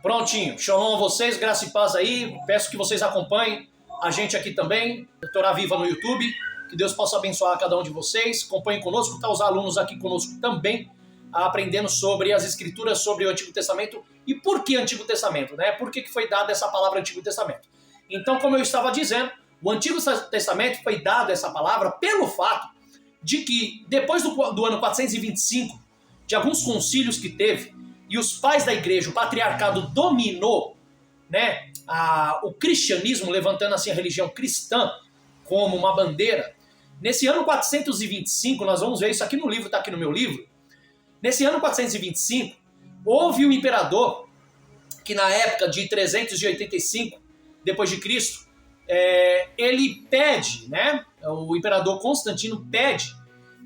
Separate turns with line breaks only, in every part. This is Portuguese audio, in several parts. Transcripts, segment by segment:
Prontinho, shalom a vocês, graça e paz aí. Peço que vocês acompanhem a gente aqui também, Torá Viva no YouTube. Que Deus possa abençoar cada um de vocês. Acompanhem conosco, tá os alunos aqui conosco também, aprendendo sobre as escrituras, sobre o Antigo Testamento. E por que Antigo Testamento, né? Por que foi dada essa palavra Antigo Testamento? Então, como eu estava dizendo, o Antigo Testamento foi dado essa palavra pelo fato de que depois do ano 425, de alguns concílios que teve, e os pais da igreja, o patriarcado dominou, né, o cristianismo, levantando assim a religião cristã como uma bandeira. Nesse ano 425, nós vamos ver isso aqui no livro, está aqui no meu livro. Nesse ano 425, houve um imperador que na época de 385 depois de Cristo, ele pede, né, o imperador Constantino pede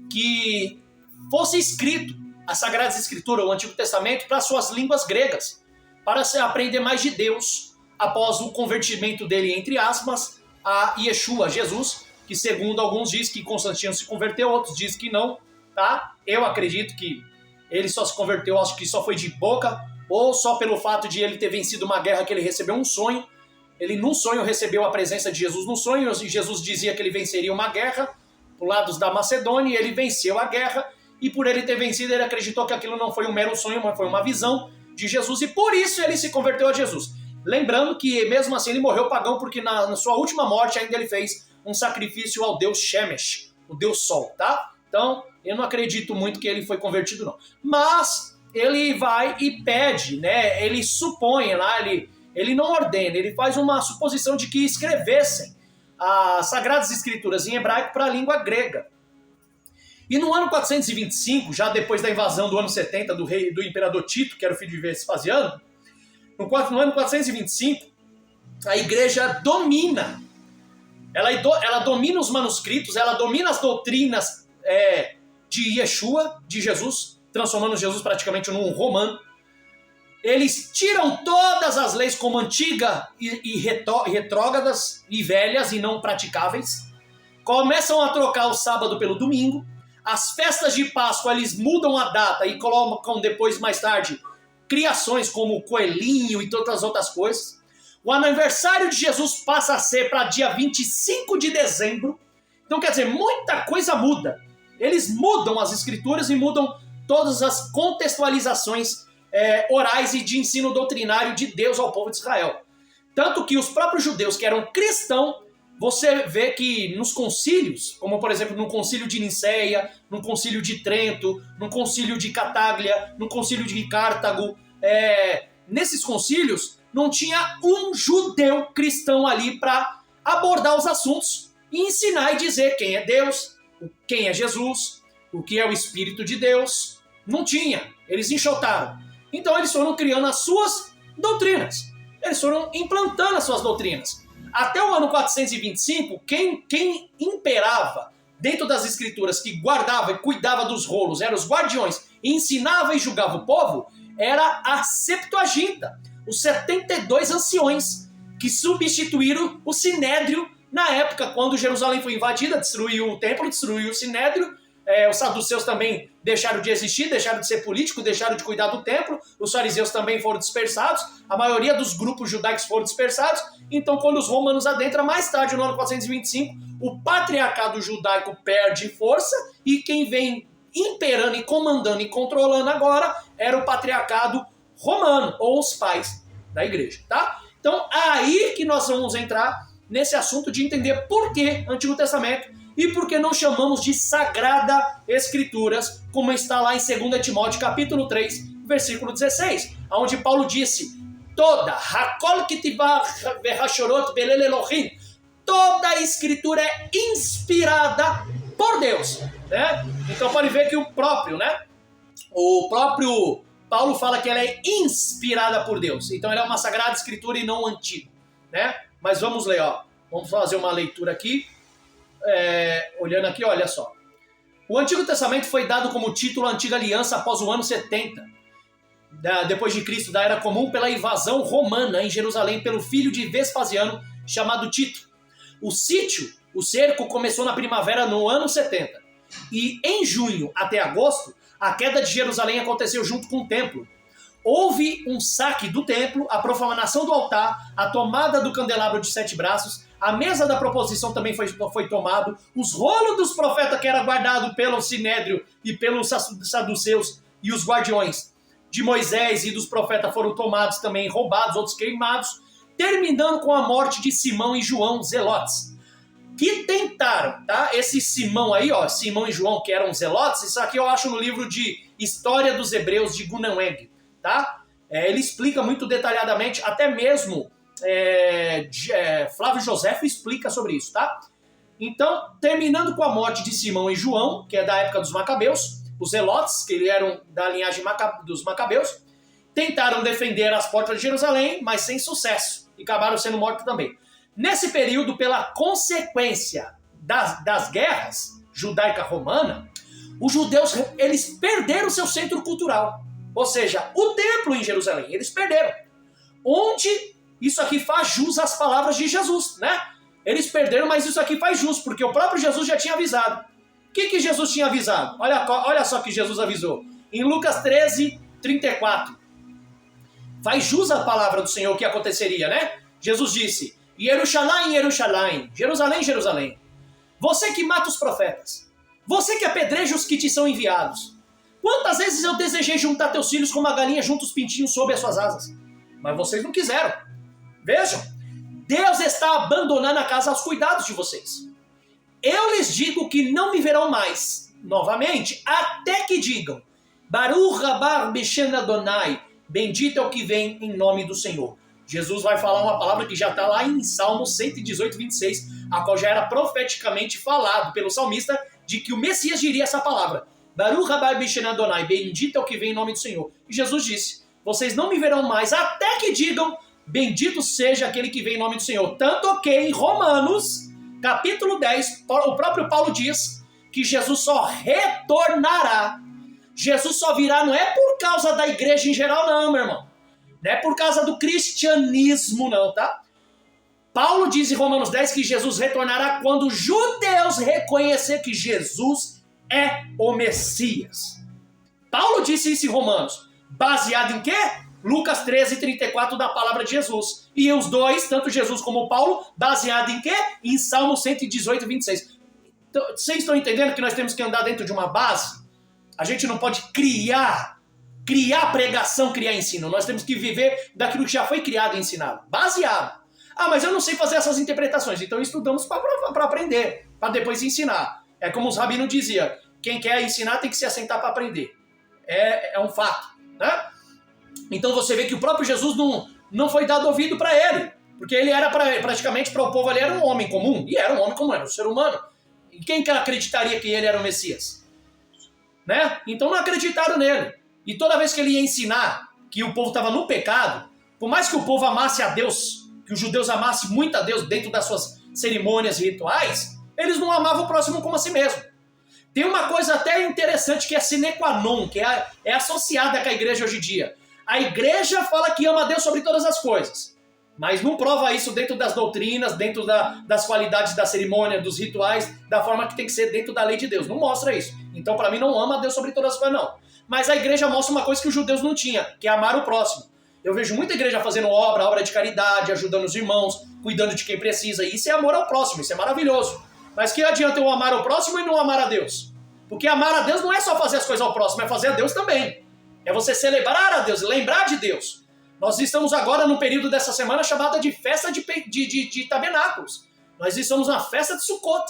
que fosse escrito a Sagrada Escritura, o Antigo Testamento, para suas línguas gregas, para se aprender mais de Deus após o convertimento dele, entre aspas, a Yeshua, Jesus, que segundo alguns diz que Constantino se converteu, outros dizem que não, tá? Eu acredito que ele só se converteu, acho que só foi de boca, ou só pelo fato de ele ter vencido uma guerra que ele recebeu um sonho. Ele num sonho recebeu a presença de Jesus no sonho, e Jesus dizia que ele venceria uma guerra por lados da Macedônia, e ele venceu a guerra, e por ele ter vencido, ele acreditou que aquilo não foi um mero sonho, mas foi uma visão de Jesus, e por isso ele se converteu a Jesus. Lembrando que mesmo assim ele morreu pagão, porque na sua última morte ainda ele fez um sacrifício ao deus Shemesh, o deus Sol, tá? Então, eu não acredito muito que ele foi convertido não. Mas ele vai e pede, né? Ele supõe lá, ele não ordena, ele faz uma suposição de que escrevessem as Sagradas Escrituras em hebraico para a língua grega. E no ano 425, já depois da invasão do ano 70 do imperador Tito, que era o filho de Vespasiano, no ano 425, a igreja domina. Ela domina os manuscritos, ela domina as doutrinas de Yeshua, de Jesus, transformando Jesus praticamente num romano. Eles tiram todas as leis como antigas e retrógradas e velhas e não praticáveis. Começam a trocar o sábado pelo domingo. As festas de Páscoa, eles mudam a data e colocam depois, mais tarde, criações como o coelhinho e todas as outras coisas. O aniversário de Jesus passa a ser para dia 25 de dezembro. Então, quer dizer, muita coisa muda. Eles mudam as escrituras e mudam todas as contextualizações orais e de ensino doutrinário de Deus ao povo de Israel. Tanto que os próprios judeus que eram cristãos, você vê que nos concílios, como por exemplo no concílio de Niceia, no concílio de Trento, no concílio de Cataglia, no concílio de Cartago, nesses concílios não tinha um judeu cristão ali para abordar os assuntos e ensinar e dizer quem é Deus, quem é Jesus, o que é o Espírito de Deus. Não tinha, eles enxotaram. Então eles foram criando as suas doutrinas, eles foram implantando as suas doutrinas. Até o ano 425, quem imperava dentro das escrituras, que guardava e cuidava dos rolos, eram os guardiões, e ensinava e julgava o povo, era a Septuaginta, os 72 anciões, que substituíram o Sinédrio na época, quando Jerusalém foi invadida, destruiu o templo, destruiu o Sinédrio. Os saduceus também deixaram de existir, deixaram de ser políticos, deixaram de cuidar do templo. Os fariseus também foram dispersados. A maioria dos grupos judaicos foram dispersados. Então, quando os romanos adentram, mais tarde, no ano 425, o patriarcado judaico perde força e quem vem imperando e comandando e controlando agora era o patriarcado romano, ou os pais da igreja, tá? Então, aí que nós vamos entrar nesse assunto de entender por que Antigo Testamento e por que não chamamos de Sagrada Escrituras, como está lá em 2 Timóteo capítulo 3, versículo 16, onde Paulo disse, toda a escritura é inspirada por Deus, né? Então pode ver que o próprio Paulo fala que ela é inspirada por Deus, então ela é uma Sagrada Escritura e não um antigo, né? Mas vamos ler, ó. Vamos fazer uma leitura aqui. Olhando aqui, olha só. O Antigo Testamento foi dado como título à Antiga Aliança após o ano 70, depois de Cristo, da Era Comum, pela invasão romana em Jerusalém pelo filho de Vespasiano, chamado Tito. O cerco começou na primavera no ano 70. E em junho até agosto, a queda de Jerusalém aconteceu junto com o templo. houve um saque do templo, a profanação do altar, a tomada do candelabro de 7 braços, a mesa da proposição também foi tomado, os rolos dos profetas que era guardado pelo Sinédrio e pelos saduceus e os guardiões de Moisés e dos profetas foram tomados também, roubados, outros queimados, terminando com a morte de Simão e João, zelotes, que tentaram, tá? Esse Simão aí, ó, Simão e João, que eram zelotes, isso aqui eu acho no livro de História dos Hebreus, de Gunawang, tá? Ele explica muito detalhadamente, até mesmo Flávio Josefo explica sobre isso, tá? Então, terminando com a morte de Simão e João, que é da época dos Macabeus, os zelotes, que eram da linhagem dos Macabeus, tentaram defender as portas de Jerusalém, mas sem sucesso, e acabaram sendo mortos também. Nesse período, pela consequência das guerras judaica-romana, os judeus eles perderam seu centro cultural. Ou seja, o templo em Jerusalém, eles perderam. Onde isso aqui faz jus às palavras de Jesus, né? Eles perderam, mas isso aqui faz jus, porque o próprio Jesus já tinha avisado. O que Jesus tinha avisado? Olha só que Jesus avisou. Em Lucas 13, 34. Faz jus à palavra do Senhor o que aconteceria, né? Jesus disse: Jerusalém, Jerusalém, Jerusalém, Jerusalém, você que mata os profetas, você que apedreja os que te são enviados. Quantas vezes eu desejei juntar teus filhos como a galinha junta os pintinhos sob as suas asas, mas vocês não quiseram. Vejam, Deus está abandonando a casa aos cuidados de vocês. Eu lhes digo que não me verão mais, novamente, até que digam: Baruch haba b'shem Adonai, bendito é o que vem em nome do Senhor. Jesus vai falar uma palavra que já está lá em Salmo 118, 26, a qual já era profeticamente falado pelo salmista de que o Messias diria essa palavra. Baruch haba b'shem Adonai, bendito é o que vem em nome do Senhor. E Jesus disse: vocês não me verão mais até que digam: bendito seja aquele que vem em nome do Senhor. Tanto que em Romanos, capítulo 10, o próprio Paulo diz que Jesus só retornará. Jesus só virá, não é por causa da igreja em geral não, meu irmão. Não é por causa do cristianismo não, tá? Paulo diz em Romanos 10 que Jesus retornará quando os judeus reconhecer que Jesus é o Messias. Paulo disse isso em Romanos. Baseado em quê? Lucas 13, 34 da palavra de Jesus. E os dois, tanto Jesus como Paulo, baseado em quê? Em Salmo 118, 26. Então, vocês estão entendendo que nós temos que andar dentro de uma base? A gente não pode criar pregação, criar ensino. Nós temos que viver daquilo que já foi criado e ensinado. Baseado. Ah, mas eu não sei fazer essas interpretações. Então estudamos para aprender, para depois ensinar. É como os rabinos diziam, quem quer ensinar tem que se assentar para aprender. É um fato, né? Então você vê que o próprio Jesus não foi dado ouvido para ele. Porque ele era praticamente para o povo, ele era um homem comum. E era um homem comum, era um ser humano. E quem que acreditaria que ele era o Messias? Né? Então não acreditaram nele. E toda vez que ele ia ensinar que o povo estava no pecado, por mais que o povo amasse a Deus, que os judeus amassem muito a Deus dentro das suas cerimônias e rituais, eles não amavam o próximo como a si mesmo. Tem uma coisa até interessante que é sine qua non, que é associada com a igreja hoje em dia. A igreja fala que ama a Deus sobre todas as coisas, mas não prova isso dentro das doutrinas, dentro das qualidades da cerimônia, dos rituais, da forma que tem que ser dentro da lei de Deus. Não mostra isso. Então, para mim, não ama a Deus sobre todas as coisas, não. Mas a igreja mostra uma coisa que os judeus não tinham, que é amar o próximo. Eu vejo muita igreja fazendo obra de caridade, ajudando os irmãos, cuidando de quem precisa. E isso é amor ao próximo, isso é maravilhoso. Mas que adianta eu amar o próximo e não amar a Deus? Porque amar a Deus não é só fazer as coisas ao próximo, é fazer a Deus também. É você celebrar a Deus, lembrar de Deus. Nós estamos agora no período dessa semana chamada de festa de tabernáculos. Nós estamos na festa de Sukkot.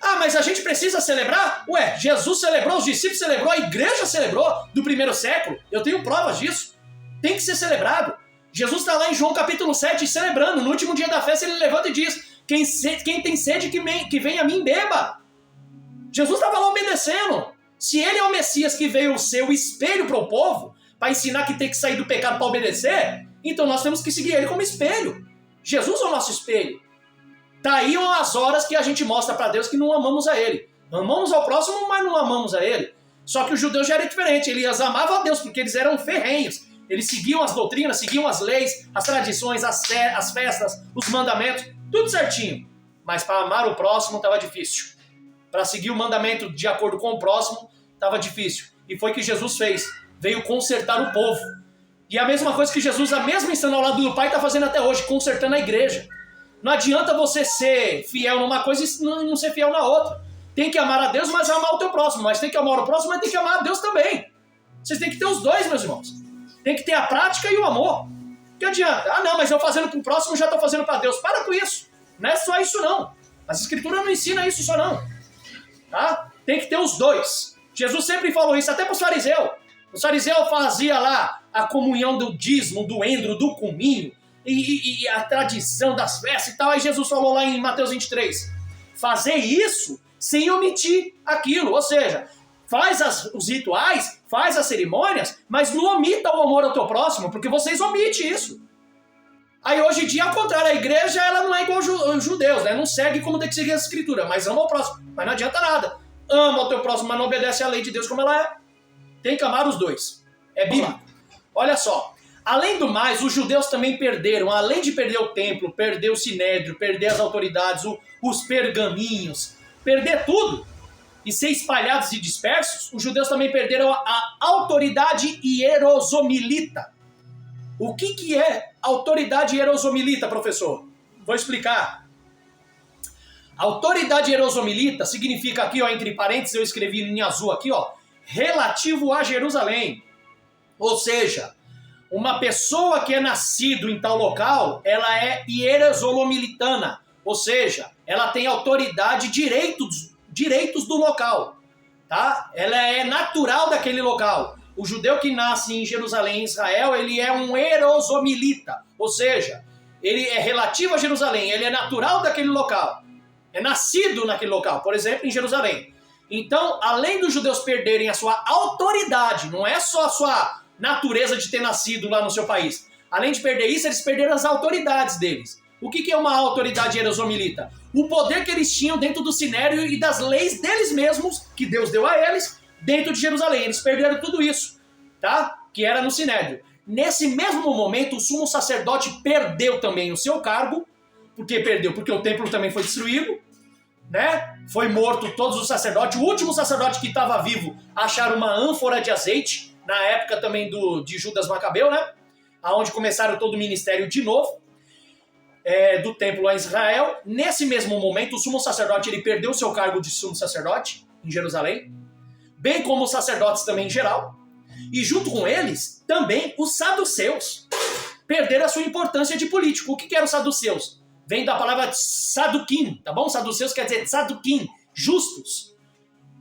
Ah, mas a gente precisa celebrar? Ué, Jesus celebrou, os discípulos celebrou, a igreja celebrou do primeiro século. Eu tenho provas disso. Tem que ser celebrado. Jesus está lá em João capítulo 7 celebrando. No último dia da festa ele levanta e diz: quem tem sede que venha a mim beba. Jesus estava lá obedecendo. Se ele é o Messias que veio ser o espelho para o povo, para ensinar que tem que sair do pecado para obedecer, então nós temos que seguir ele como espelho. Jesus é o nosso espelho. Tá aí as horas que a gente mostra para Deus que não amamos a ele. Amamos ao próximo, mas não amamos a ele. Só que os judeus já eram diferentes. Eles amavam a Deus porque eles eram ferrenhos. Eles seguiam as doutrinas, seguiam as leis, as tradições, as festas, os mandamentos, tudo certinho. Mas para amar o próximo estava difícil. Para seguir o mandamento de acordo com o próximo estava difícil. E foi o que Jesus fez. Veio consertar o povo. E a mesma coisa que Jesus, a mesma estando ao lado do Pai, está fazendo até hoje, consertando a igreja. Não adianta você ser fiel numa coisa e não ser fiel na outra. Tem que amar a Deus, mas amar o teu próximo. Mas tem que amar o próximo, mas tem que amar a Deus também. Vocês têm que ter os dois, meus irmãos. Tem que ter a prática e o amor. Que adianta? Ah, não, mas eu fazendo para o próximo já estou fazendo para Deus. Para com isso. Não é só isso, não. As Escrituras não ensinam isso só, não. Tá? Tem que ter os dois. Jesus sempre falou isso, até para os fariseus. Os fariseus faziam lá a comunhão do dízimo, do endro, do cominho, e a tradição das festas e tal. Aí Jesus falou lá em Mateus 23, fazer isso sem omitir aquilo. Ou seja, faz os rituais, faz as cerimônias, mas não omita o amor ao teu próximo, porque vocês omitem isso. Aí hoje em dia, ao contrário, a igreja ela não é igual aos judeus, né? Não segue como tem que seguir a Escritura, mas ama o próximo. Mas não adianta nada. Ama o teu próximo, mas não obedece à lei de Deus como ela é. Tem que amar os dois. É bíblico. Olha só. Além do mais, os judeus também perderam, além de perder o templo, perder o sinédrio, perder as autoridades, os pergaminhos, perder tudo e ser espalhados e dispersos, os judeus também perderam a autoridade hierosomilita. O que é autoridade hierosomilita, professor? Vou explicar. Autoridade hierosomilita significa aqui, ó, entre parênteses, eu escrevi em azul aqui, ó, relativo a Jerusalém. Ou seja, uma pessoa que é nascido em tal local, ela é hierosomilitana. Ou seja, ela tem autoridade e direitos do local. Tá? Ela é natural daquele local. O judeu que nasce em Jerusalém, em Israel, ele é um hierosomilita. Ou seja, ele é relativo a Jerusalém, ele é natural daquele local. É nascido naquele local, por exemplo, em Jerusalém. Então, além dos judeus perderem a sua autoridade, não é só a sua natureza de ter nascido lá no seu país. Além de perder isso, eles perderam as autoridades deles. O que é uma autoridade hierosomilita? O poder que eles tinham dentro do sinédrio e das leis deles mesmos, que Deus deu a eles, dentro de Jerusalém. Eles perderam tudo isso, tá? Que era no sinédrio. Nesse mesmo momento, o sumo sacerdote perdeu também o seu cargo. Por que perdeu? Porque o templo também foi destruído, né? Foi morto todos os sacerdotes. O último sacerdote que estava vivo acharam uma ânfora de azeite, na época também de Judas Macabeu, né? Aonde começaram todo o ministério de novo, do templo lá em Israel. Nesse mesmo momento, o sumo sacerdote ele perdeu o seu cargo de sumo sacerdote em Jerusalém, bem como os sacerdotes também em geral. E junto com eles, também os saduceus perderam a sua importância de político. O que eram os saduceus? Vem da palavra saduquim, tá bom? Saduceus quer dizer saduquim, justos.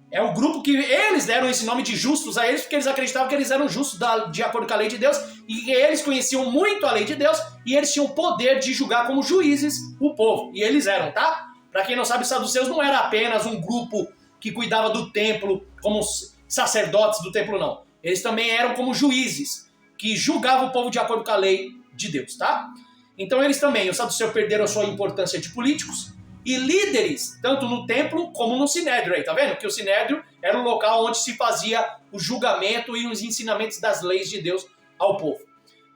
É o grupo que eles deram esse nome de justos a eles, porque eles acreditavam que eles eram justos de acordo com a lei de Deus, e eles conheciam muito a lei de Deus, e eles tinham o poder de julgar como juízes o povo. E eles eram, tá? Pra quem não sabe, os saduceus não era apenas um grupo que cuidava do templo, como sacerdotes do templo, não. Eles também eram como juízes, que julgavam o povo de acordo com a lei de Deus, tá? Então eles também, os saduceus perderam a sua importância de políticos e líderes, tanto no templo como no sinédrio aí, tá vendo? Que o sinédrio era o local onde se fazia o julgamento e os ensinamentos das leis de Deus ao povo.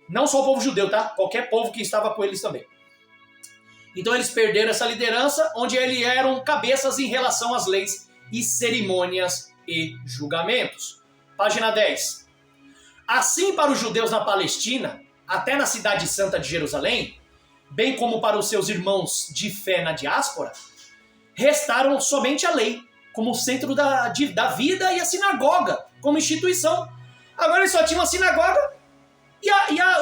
Não só o povo judeu, tá? Qualquer povo que estava com eles também. Então eles perderam essa liderança, onde eles eram cabeças em relação às leis e cerimônias e julgamentos. Página 10. Assim, para os judeus na Palestina, até na cidade santa de Jerusalém, bem como para os seus irmãos de fé na diáspora, restaram somente a lei, como centro da vida, e a sinagoga, como instituição. Agora eles só tinham a sinagoga e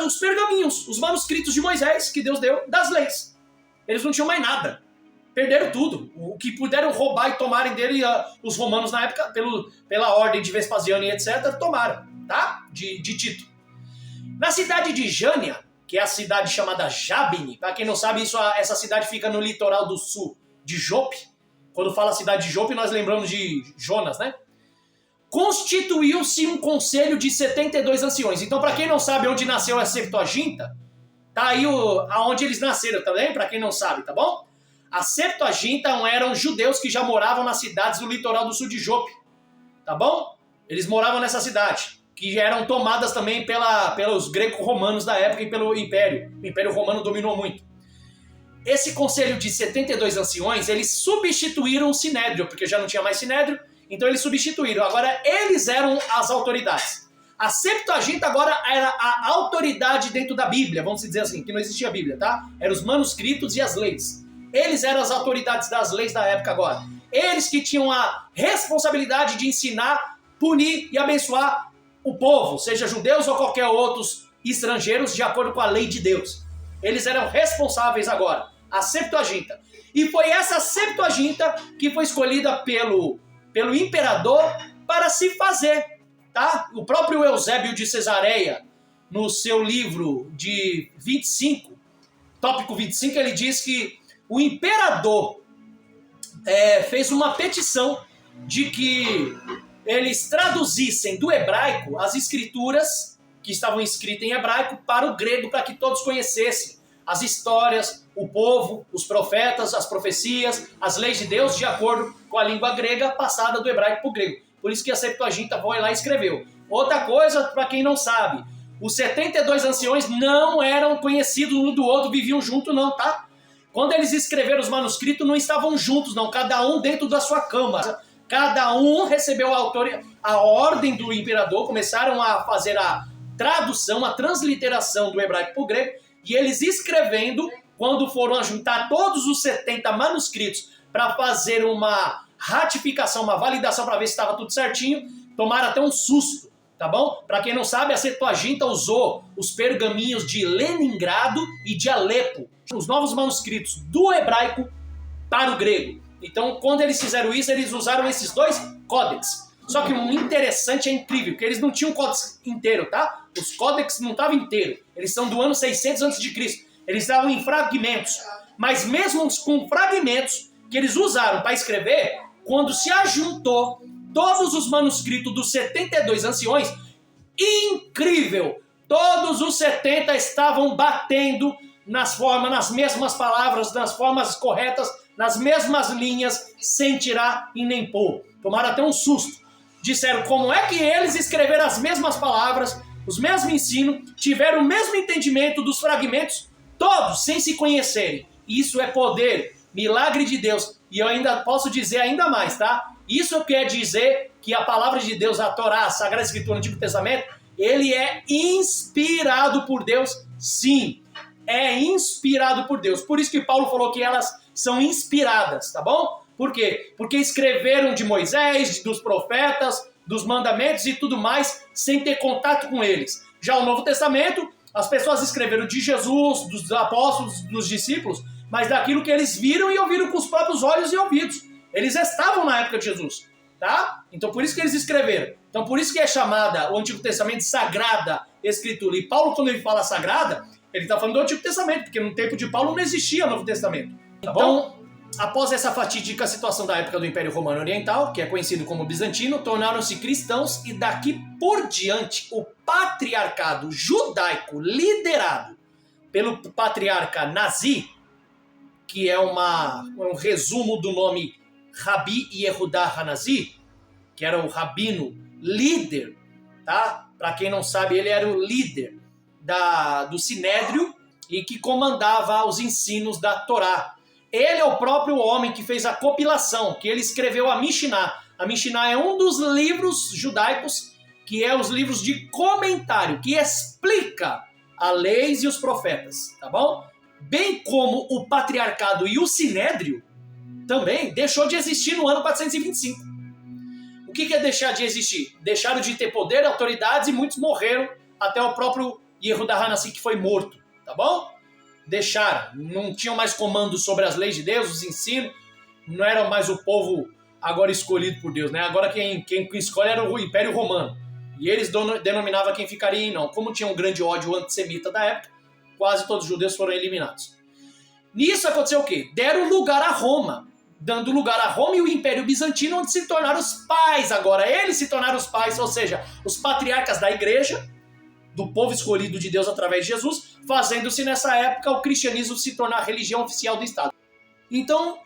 os pergaminhos, os manuscritos de Moisés, que Deus deu, das leis. Eles não tinham mais nada. Perderam tudo. O que puderam roubar e tomarem dele, os romanos na época, pela ordem de Vespasiano e etc., tomaram, tá? De Tito. Na cidade de Jânia, que é a cidade chamada Jabine, para quem não sabe, essa cidade fica no litoral do sul de Jope. Quando fala cidade de Jope, nós lembramos de Jonas, né? Constituiu-se um conselho de 72 anciões. Então, para quem não sabe onde nasceu a Septuaginta, tá aí aonde eles nasceram também, para quem não sabe, tá bom? A Septuaginta eram judeus que já moravam nas cidades do litoral do sul de Jope, tá bom? Eles moravam nessa cidade, que eram tomadas também pelos greco-romanos da época e pelo Império. O Império Romano dominou muito. Esse conselho de 72 anciões, eles substituíram o Sinédrio, porque já não tinha mais Sinédrio, então eles substituíram. Agora, eles eram as autoridades. A Septuaginta agora era a autoridade dentro da Bíblia, vamos dizer assim, que não existia a Bíblia, tá? Eram os manuscritos e as leis. Eles eram as autoridades das leis da época agora. Eles que tinham a responsabilidade de ensinar, punir e abençoar o povo, seja judeus ou qualquer outros estrangeiros, de acordo com a lei de Deus. Eles eram responsáveis agora, a Septuaginta. E foi essa Septuaginta que foi escolhida pelo imperador para se fazer, tá? O próprio Eusébio de Cesareia, no seu livro de 25, tópico 25, ele diz que o imperador fez uma petição de que eles traduzissem do hebraico as escrituras que estavam escritas em hebraico para o grego, para que todos conhecessem as histórias, o povo, os profetas, as profecias, as leis de Deus, de acordo com a língua grega passada do hebraico para o grego. Por isso que a Septuaginta foi lá e escreveu. Outra coisa, para quem não sabe, os 72 anciões não eram conhecidos um do outro, viviam juntos não, tá? Quando eles escreveram os manuscritos, não estavam juntos não, cada um dentro da sua câmara. Cada um recebeu a ordem do imperador, começaram a fazer a tradução, a transliteração do hebraico para o grego, e eles escrevendo, quando foram juntar todos os 70 manuscritos para fazer uma ratificação, uma validação para ver se estava tudo certinho, tomaram até um susto, tá bom? Para quem não sabe, a Septuaginta usou os pergaminhos de Leningrado e de Alepo, os novos manuscritos do hebraico para o grego. Então, quando eles fizeram isso, eles usaram esses dois códex. Só que o interessante é incrível, que eles não tinham o códex inteiro, tá? Os códex não estavam inteiros. Eles são do ano 600 a.C. Eles estavam em fragmentos. Mas mesmo com fragmentos que eles usaram para escrever, quando se ajuntou todos os manuscritos dos 72 anciões, incrível! Todos os 70 estavam batendo nas mesmas palavras, nas formas corretas, nas mesmas linhas, sem tirar e nem pôr. Tomaram até um susto. Disseram como é que eles escreveram as mesmas palavras, os mesmos ensinos, tiveram o mesmo entendimento dos fragmentos, todos sem se conhecerem. Isso é poder, milagre de Deus. E eu ainda posso dizer ainda mais, tá? Isso quer dizer que a palavra de Deus, a Torá, a Sagrada Escritura, o Antigo Testamento, ele é inspirado por Deus, sim. É inspirado por Deus. Por isso que Paulo falou que elas são inspiradas, tá bom? Por quê? Porque escreveram de Moisés, dos profetas, dos mandamentos e tudo mais, sem ter contato com eles. Já o Novo Testamento, as pessoas escreveram de Jesus, dos apóstolos, dos discípulos, mas daquilo que eles viram e ouviram com os próprios olhos e ouvidos. Eles estavam na época de Jesus, tá? Então por isso que eles escreveram. Então por isso que é chamada o Antigo Testamento de Sagrada Escritura. E Paulo, quando ele fala Sagrada, ele está falando do Antigo Testamento, porque no tempo de Paulo não existia o Novo Testamento. Tá bom? Após essa fatídica situação da época do Império Romano Oriental, que é conhecido como bizantino, tornaram-se cristãos e daqui por diante o patriarcado judaico liderado pelo patriarca Nazi, que é um resumo do nome Rabi Yehudá Hanazi, que era o rabino líder, tá? Para quem não sabe, ele era o líder do Sinédrio e que comandava os ensinos da Torá. Ele é o próprio homem que fez a compilação, que ele escreveu a Mishnah. A Mishnah é um dos livros judaicos, que é os livros de comentário, que explica a leis e os profetas, tá bom? Bem como o patriarcado e o sinédrio também deixou de existir no ano 425. O que é deixar de existir? Deixaram de ter poder, autoridades e muitos morreram, até o próprio Yehudá Hanazi que foi morto, tá bom? Deixaram, não tinham mais comando sobre as leis de Deus, os ensinos, não eram mais o povo agora escolhido por Deus, né? Agora quem escolhe era o Império Romano. E eles denominavam quem ficaria e não. Como tinha um grande ódio antissemita da época, quase todos os judeus foram eliminados. Nisso aconteceu o quê? Deram lugar a Roma, dando lugar a Roma e o Império Bizantino, onde se tornaram os pais agora. Eles se tornaram os pais, ou seja, os patriarcas da igreja, do povo escolhido de Deus através de Jesus, fazendo-se nessa época o cristianismo se tornar a religião oficial do Estado. Então,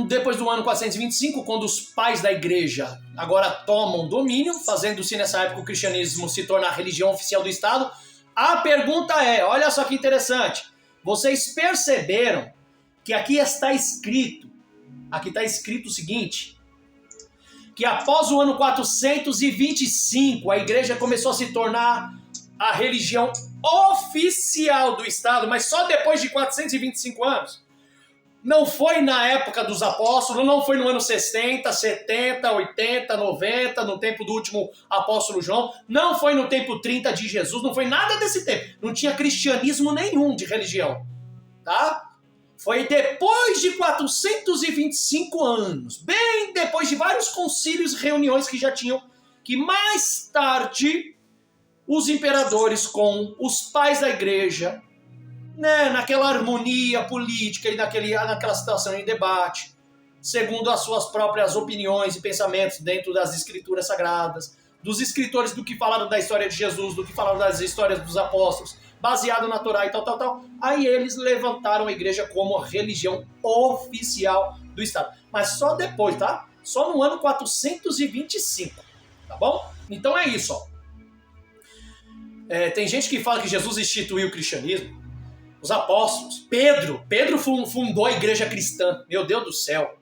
depois do ano 425, quando os pais da igreja agora tomam domínio, fazendo-se nessa época o cristianismo se tornar a religião oficial do Estado, a pergunta é, olha só que interessante, vocês perceberam que aqui está escrito o seguinte, que após o ano 425, a igreja começou a se tornar a religião oficial do Estado, mas só depois de 425 anos. Não foi na época dos apóstolos, não foi no ano 60, 70, 80, 90, no tempo do último apóstolo João, não foi no tempo 30 de Jesus, não foi nada desse tempo. Não tinha cristianismo nenhum de religião, tá? Foi depois de 425 anos, bem depois de vários concílios e reuniões que já tinham, que mais tarde os imperadores com os pais da igreja, né, naquela harmonia política e naquela situação em debate, segundo as suas próprias opiniões e pensamentos dentro das escrituras sagradas, dos escritores do que falaram da história de Jesus, do que falaram das histórias dos apóstolos, baseado na Torá e tal. Aí eles levantaram a igreja como a religião oficial do Estado. Mas só depois, tá? Só no ano 425, tá bom? Então é isso, ó. Tem gente que fala que Jesus instituiu o cristianismo. Os apóstolos, Pedro fundou a igreja cristã, meu Deus do céu.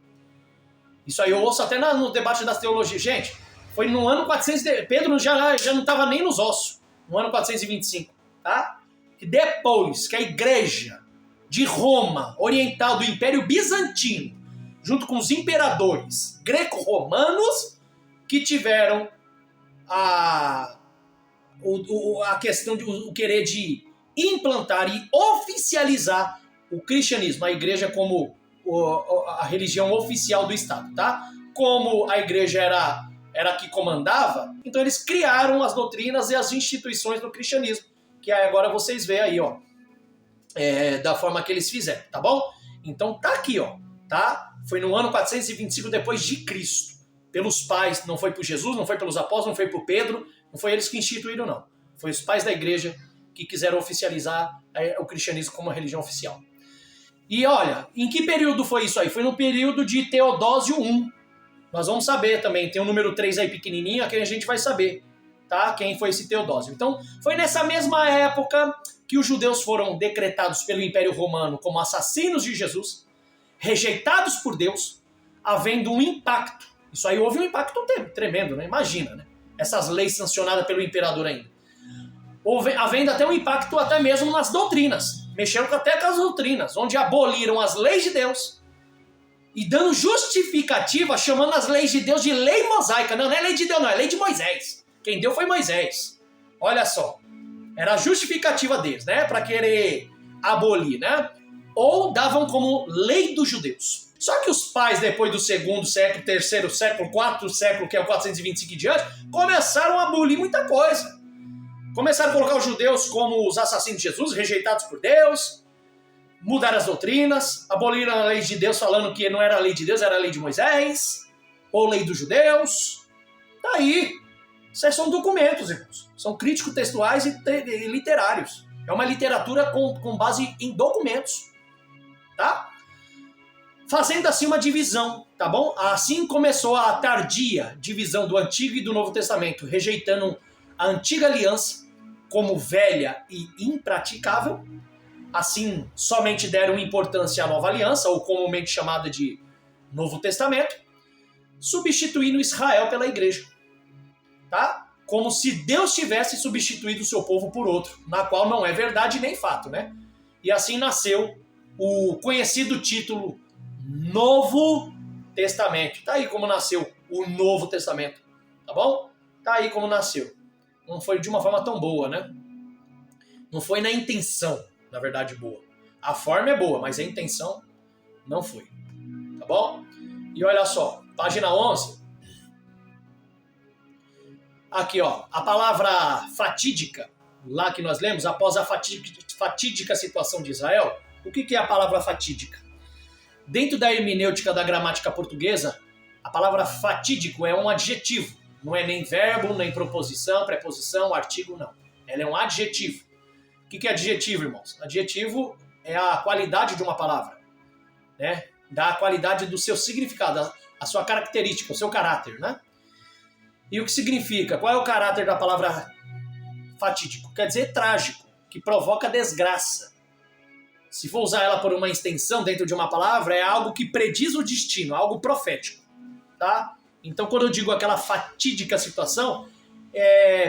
Isso aí eu ouço até no debate das teologias. Gente, foi no ano 400, Pedro já não estava nem nos ossos, no ano 425, tá? Que depois que a igreja de Roma, oriental do Império Bizantino, junto com os imperadores greco-romanos, que tiveram a questão de o querer de implantar e oficializar o cristianismo, a igreja como a religião oficial do Estado, tá? Como a igreja era a que comandava, então eles criaram as doutrinas e as instituições do cristianismo, que agora vocês veem aí, ó, da forma que eles fizeram, tá bom? Então tá aqui, ó, tá? Foi no ano 425 depois de Cristo, pelos pais, não foi por Jesus, não foi pelos apóstolos, não foi por Pedro, não foi eles que instituíram, não. Foi os pais da igreja que quiseram oficializar o cristianismo como uma religião oficial. E olha, em que período foi isso aí? Foi no período de Teodósio I. Nós vamos saber também, tem o número 3 aí pequenininho, aqui a gente vai saber, tá? Quem foi esse Teodósio. Então, foi nessa mesma época que os judeus foram decretados pelo Império Romano como assassinos de Jesus, rejeitados por Deus, havendo um impacto. Isso aí houve um impacto tremendo, né? Imagina, né? Essas leis sancionadas pelo imperador ainda. Havendo até um impacto até mesmo nas doutrinas. Mexeram até com as doutrinas, onde aboliram as leis de Deus e dando justificativa, chamando as leis de Deus de lei mosaica. Não é lei de Deus, não, é lei de Moisés. Quem deu foi Moisés. Olha só. Era a justificativa deles, né? Para querer abolir, né? Ou davam como lei dos judeus. Só que os pais, depois do segundo século, terceiro século, quarto século, que é o 425 e diante, começaram a abolir muita coisa. Começaram a colocar os judeus como os assassinos de Jesus, rejeitados por Deus, mudaram as doutrinas, aboliram a lei de Deus falando que não era a lei de Deus, era a lei de Moisés, ou lei dos judeus. Tá aí. Isso aí são documentos, irmãos. São críticos textuais e literários. É uma literatura com base em documentos. Tá? Fazendo assim uma divisão, tá bom? Assim começou a tardia divisão do Antigo e do Novo Testamento, rejeitando a antiga aliança como velha e impraticável. Assim, somente deram importância à nova aliança, ou comumente chamada de Novo Testamento, substituindo Israel pela igreja. Tá? Como se Deus tivesse substituído o seu povo por outro, na qual não é verdade nem fato, né? E assim nasceu o conhecido título Novo Testamento. Tá aí como nasceu o Novo Testamento, tá bom? Tá aí como nasceu. Não foi de uma forma tão boa, né? Não foi na intenção, na verdade, boa. A forma é boa, mas a intenção não foi. Tá bom? E olha só, página 11. Aqui, ó, a palavra fatídica, lá que nós lemos, após a fatídica situação de Israel, o que é a palavra fatídica? Dentro da hermenêutica da gramática portuguesa, a palavra fatídico é um adjetivo. Não é nem verbo, nem proposição, preposição, artigo, não. Ela é um adjetivo. O que é adjetivo, irmãos? Adjetivo é a qualidade de uma palavra, né? Dá a qualidade do seu significado, a sua característica, o seu caráter, né? E o que significa? Qual é o caráter da palavra fatídico? Quer dizer trágico, que provoca desgraça. Se for usar ela por uma extensão dentro de uma palavra, é algo que prediz o destino, algo profético, tá? Então, quando eu digo aquela fatídica situação,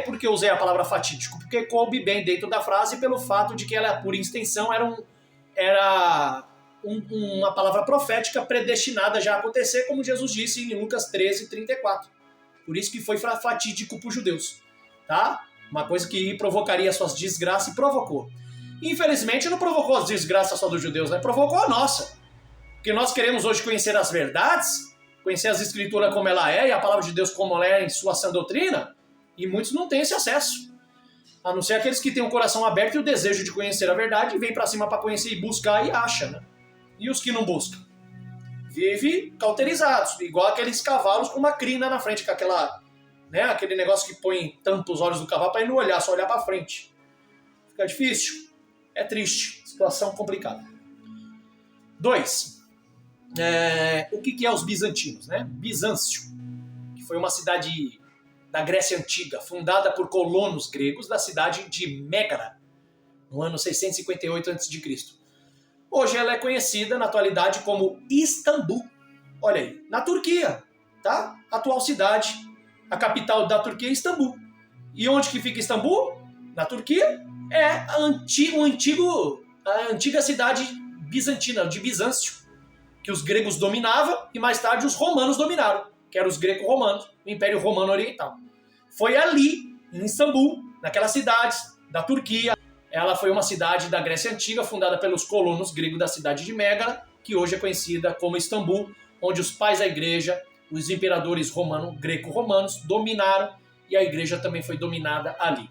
por que eu usei a palavra fatídico? Porque coube bem dentro da frase pelo fato de que ela, por extensão, era uma palavra profética predestinada já a acontecer, como Jesus disse em Lucas 13:34. Por isso que foi fatídico para os judeus. Tá? Uma coisa que provocaria suas desgraças e provocou. Infelizmente não provocou as desgraças só dos judeus, né? Provocou a nossa. Porque nós queremos hoje conhecer as verdades, conhecer as escrituras como ela é e a palavra de Deus como ela é em sua sã doutrina, e muitos não têm esse acesso. A não ser aqueles que têm o coração aberto e o desejo de conhecer a verdade e vêm para cima para conhecer e buscar e acha, né? E os que não buscam? Vive cauterizados, igual aqueles cavalos com uma crina na frente, com aquele negócio que põe tampa os olhos do cavalo para ele não olhar, só olhar para frente. Fica difícil. É triste. Situação complicada. 2. O que é os bizantinos, né? Bizâncio, que foi uma cidade da Grécia Antiga, fundada por colonos gregos da cidade de Mégara, no ano 658 a.C. Hoje ela é conhecida na atualidade como Istambul. Olha aí, na Turquia, tá? Atual cidade, a capital da Turquia é Istambul. E onde que fica Istambul? Na Turquia. É a antiga cidade bizantina, de Bizâncio, que os gregos dominavam e mais tarde os romanos dominaram, que eram os greco-romanos, o Império Romano Oriental. Foi ali, em Istambul, naquela cidade da Turquia. Ela foi uma cidade da Grécia Antiga, fundada pelos colonos gregos da cidade de Mégara, que hoje é conhecida como Istambul, onde os pais da igreja, os imperadores greco-romanos, dominaram e a igreja também foi dominada ali.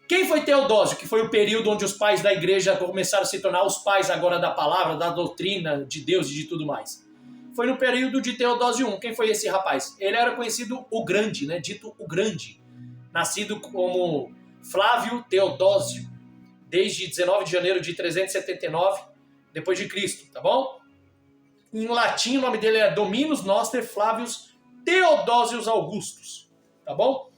Quem foi Teodósio, que foi o período onde os pais da igreja começaram a se tornar os pais agora da palavra, da doutrina de Deus e de tudo mais? Foi no período de Teodósio I. Quem foi esse rapaz? Ele era conhecido o Grande, né? Dito o Grande, nascido como Flávio Teodósio, desde 19 de janeiro de 379 depois de Cristo, tá bom? Em latim o nome dele é Dominus Noster Flavius Theodosius Augustus, tá bom?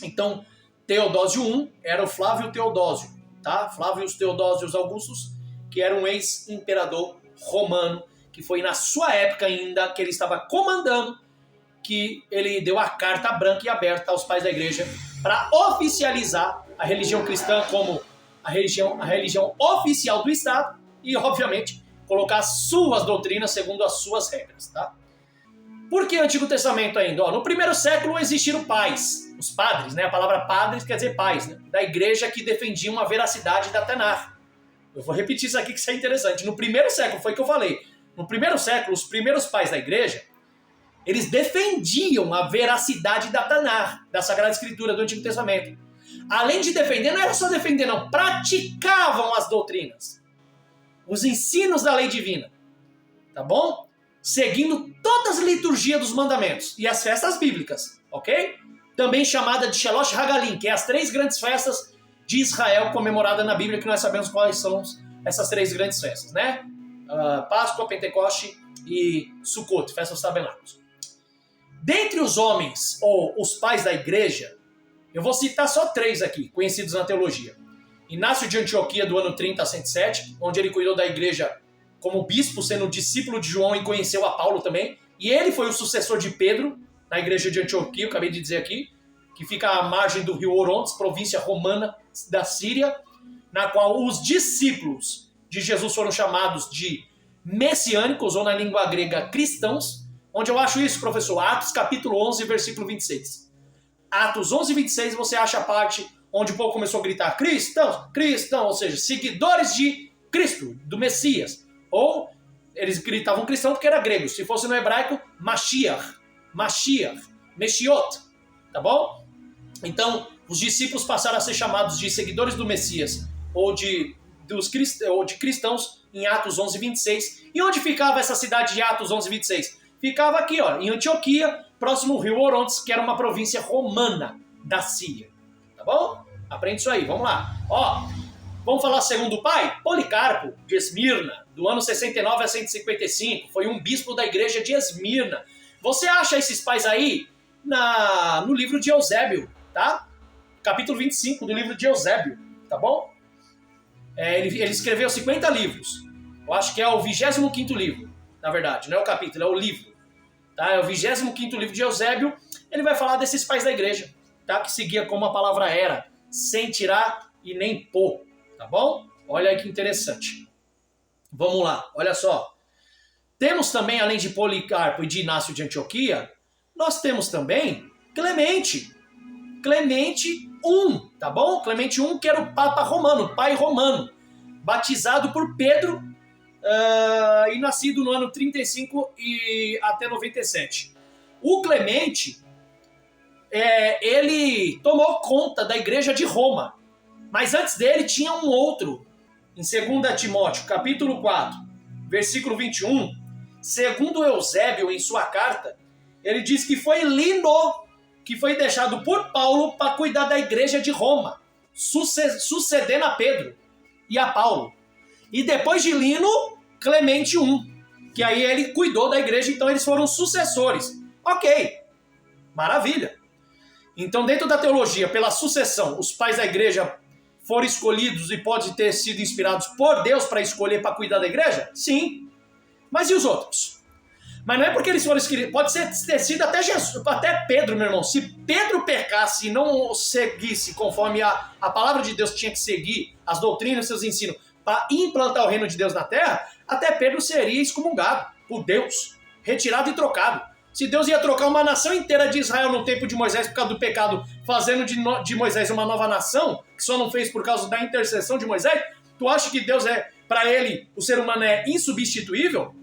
Então, Teodósio I era o Flávio Teodósio, tá? Flavius Theodosius Augustus, que era um ex-imperador romano, que foi na sua época ainda que ele estava comandando, que ele deu a carta branca e aberta aos pais da igreja para oficializar a religião cristã como a religião oficial do Estado e, obviamente, colocar suas doutrinas segundo as suas regras, tá? Por que Antigo Testamento ainda? No primeiro século existiram pais, os padres, né? A palavra padres quer dizer pais, né? Da igreja que defendiam a veracidade da Tanakh. Eu vou repetir isso aqui que isso é interessante. No primeiro século, foi o que eu falei, no primeiro século, os primeiros pais da igreja, eles defendiam a veracidade da Tanakh, da Sagrada Escritura do Antigo Testamento. Além de defender, não era só defender, não, praticavam as doutrinas, os ensinos da lei divina, tá bom? Seguindo todas as liturgias dos mandamentos e as festas bíblicas, ok? Também chamada de Shelosh Hagalim, que é as 3 grandes festas de Israel comemoradas na Bíblia, que nós sabemos quais são essas 3 grandes festas, né? Páscoa, Pentecoste e Sukkot, Festa dos Tabernáculos. Dentre os homens, ou os pais da igreja, eu vou citar só 3 aqui, conhecidos na teologia. Inácio de Antioquia, do ano 30 a 107, onde ele cuidou da igreja como bispo, sendo discípulo de João e conheceu a Paulo também. E ele foi o sucessor de Pedro, na igreja de Antioquia, eu acabei de dizer aqui, que fica à margem do rio Orontes, província romana da Síria, na qual os discípulos de Jesus foram chamados de messiânicos, ou na língua grega, cristãos. Onde eu acho isso, professor? Atos capítulo 11, versículo 26. Atos 11, 26, você acha a parte onde o povo começou a gritar cristãos, cristãos, ou seja, seguidores de Cristo, do Messias. Ou eles gritavam cristão porque era grego. Se fosse no hebraico, Mashiach, Meshiot, tá bom? Então, os discípulos passaram a ser chamados de seguidores do Messias ou de cristãos em Atos 11, 26. E onde ficava essa cidade de Atos 11, 26? Ficava aqui, ó, em Antioquia, próximo ao rio Orontes, que era uma província romana da Síria. Tá bom? Aprende isso aí, vamos lá. Ó, vamos falar segundo o pai? Policarpo, de Esmirna, do ano 69 a 155. Foi um bispo da igreja de Esmirna. Você acha esses pais aí no livro de Eusébio, tá? Capítulo 25 do livro de Eusébio, tá bom? Ele escreveu 50 livros. Eu acho que é o 25º livro, na verdade. Não é o capítulo, é o livro. tá? É o 25º livro de Eusébio. Ele vai falar desses pais da igreja, tá? Que seguia como a palavra era, sem tirar e nem pôr, tá bom? Olha aí que interessante. Vamos lá, olha só. Temos também, além de Policarpo e de Inácio de Antioquia, nós temos também Clemente. Clemente I, tá bom? Clemente I, que era o Papa Romano, pai romano, batizado por Pedro e nascido no ano 35 e até 97. O Clemente, ele tomou conta da igreja de Roma, mas antes dele tinha um outro. Em 2 Timóteo, capítulo 4, versículo 21, segundo Eusébio, em sua carta, ele diz que foi Lino que foi deixado por Paulo para cuidar da igreja de Roma, sucedendo a Pedro e a Paulo. E depois de Lino, Clemente I, que aí ele cuidou da igreja, então eles foram sucessores. Ok, maravilha. Então, dentro da teologia, pela sucessão, os pais da igreja foram escolhidos e podem ter sido inspirados por Deus para escolher para cuidar da igreja? Sim. Mas e os outros? Mas não é porque eles foram escolhidos, pode ter sido até Jesus, até Pedro, meu irmão. Se Pedro pecasse e não seguisse conforme a palavra de Deus tinha que seguir, as doutrinas, seus ensinos, para implantar o reino de Deus na terra, até Pedro seria excomungado por Deus, retirado e trocado. Se Deus ia trocar uma nação inteira de Israel no tempo de Moisés por causa do pecado, fazendo de Moisés uma nova nação, que só não fez por causa da intercessão de Moisés, tu acha que Deus para ele, o ser humano é insubstituível?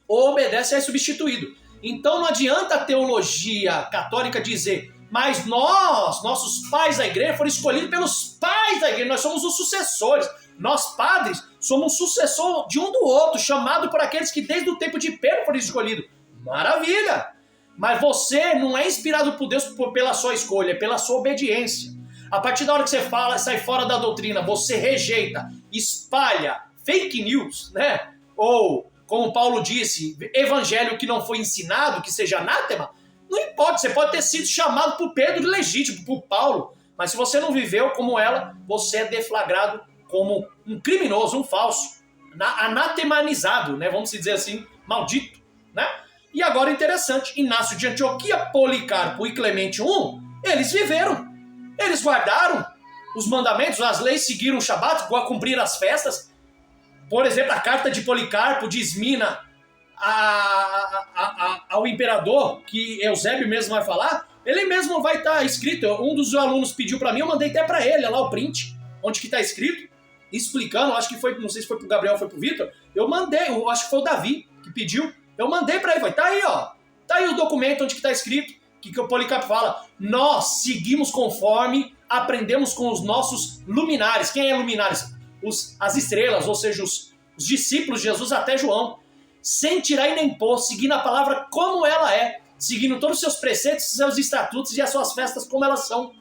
Ou obedece a é substituído. Então não adianta a teologia católica dizer, mas nossos pais da igreja foram escolhidos pelos pais da igreja, nós somos os sucessores. Nós padres somos sucessor de um do outro, chamado por aqueles que desde o tempo de Pedro foram escolhidos. Maravilha! Mas você não é inspirado por Deus pela sua escolha, é pela sua obediência. A partir da hora que você fala, sai fora da doutrina, você rejeita, espalha fake news, né? Ou, como Paulo disse, evangelho que não foi ensinado, que seja anátema, não importa, você pode ter sido chamado por Pedro legítimo, por Paulo, mas se você não viveu como ela, você é deflagrado como um criminoso, um falso, anatemanizado, né? Vamos dizer assim, maldito, né? E agora interessante, Inácio de Antioquia, Policarpo e Clemente I, eles viveram, eles guardaram os mandamentos, as leis, seguiram o Shabat, cumpriram as festas. Por exemplo, a carta de Policarpo de Esmina ao imperador, que Eusébio mesmo vai falar, ele mesmo vai estar escrito, um dos alunos pediu para mim, eu mandei até para ele, lá o print, onde que está escrito, explicando, acho que foi, não sei se foi pro Gabriel ou foi pro Vitor, eu mandei, eu acho que foi o Davi que pediu, eu mandei para ele, vai, tá aí, ó, tá aí o documento onde que tá escrito, que o Policarpo fala, nós seguimos conforme aprendemos com os nossos luminares. Quem é luminares? As estrelas, ou seja, os discípulos de Jesus até João, sem tirar e nem pôr, seguindo a palavra como ela é, seguindo todos os seus preceitos, seus estatutos e as suas festas como elas são.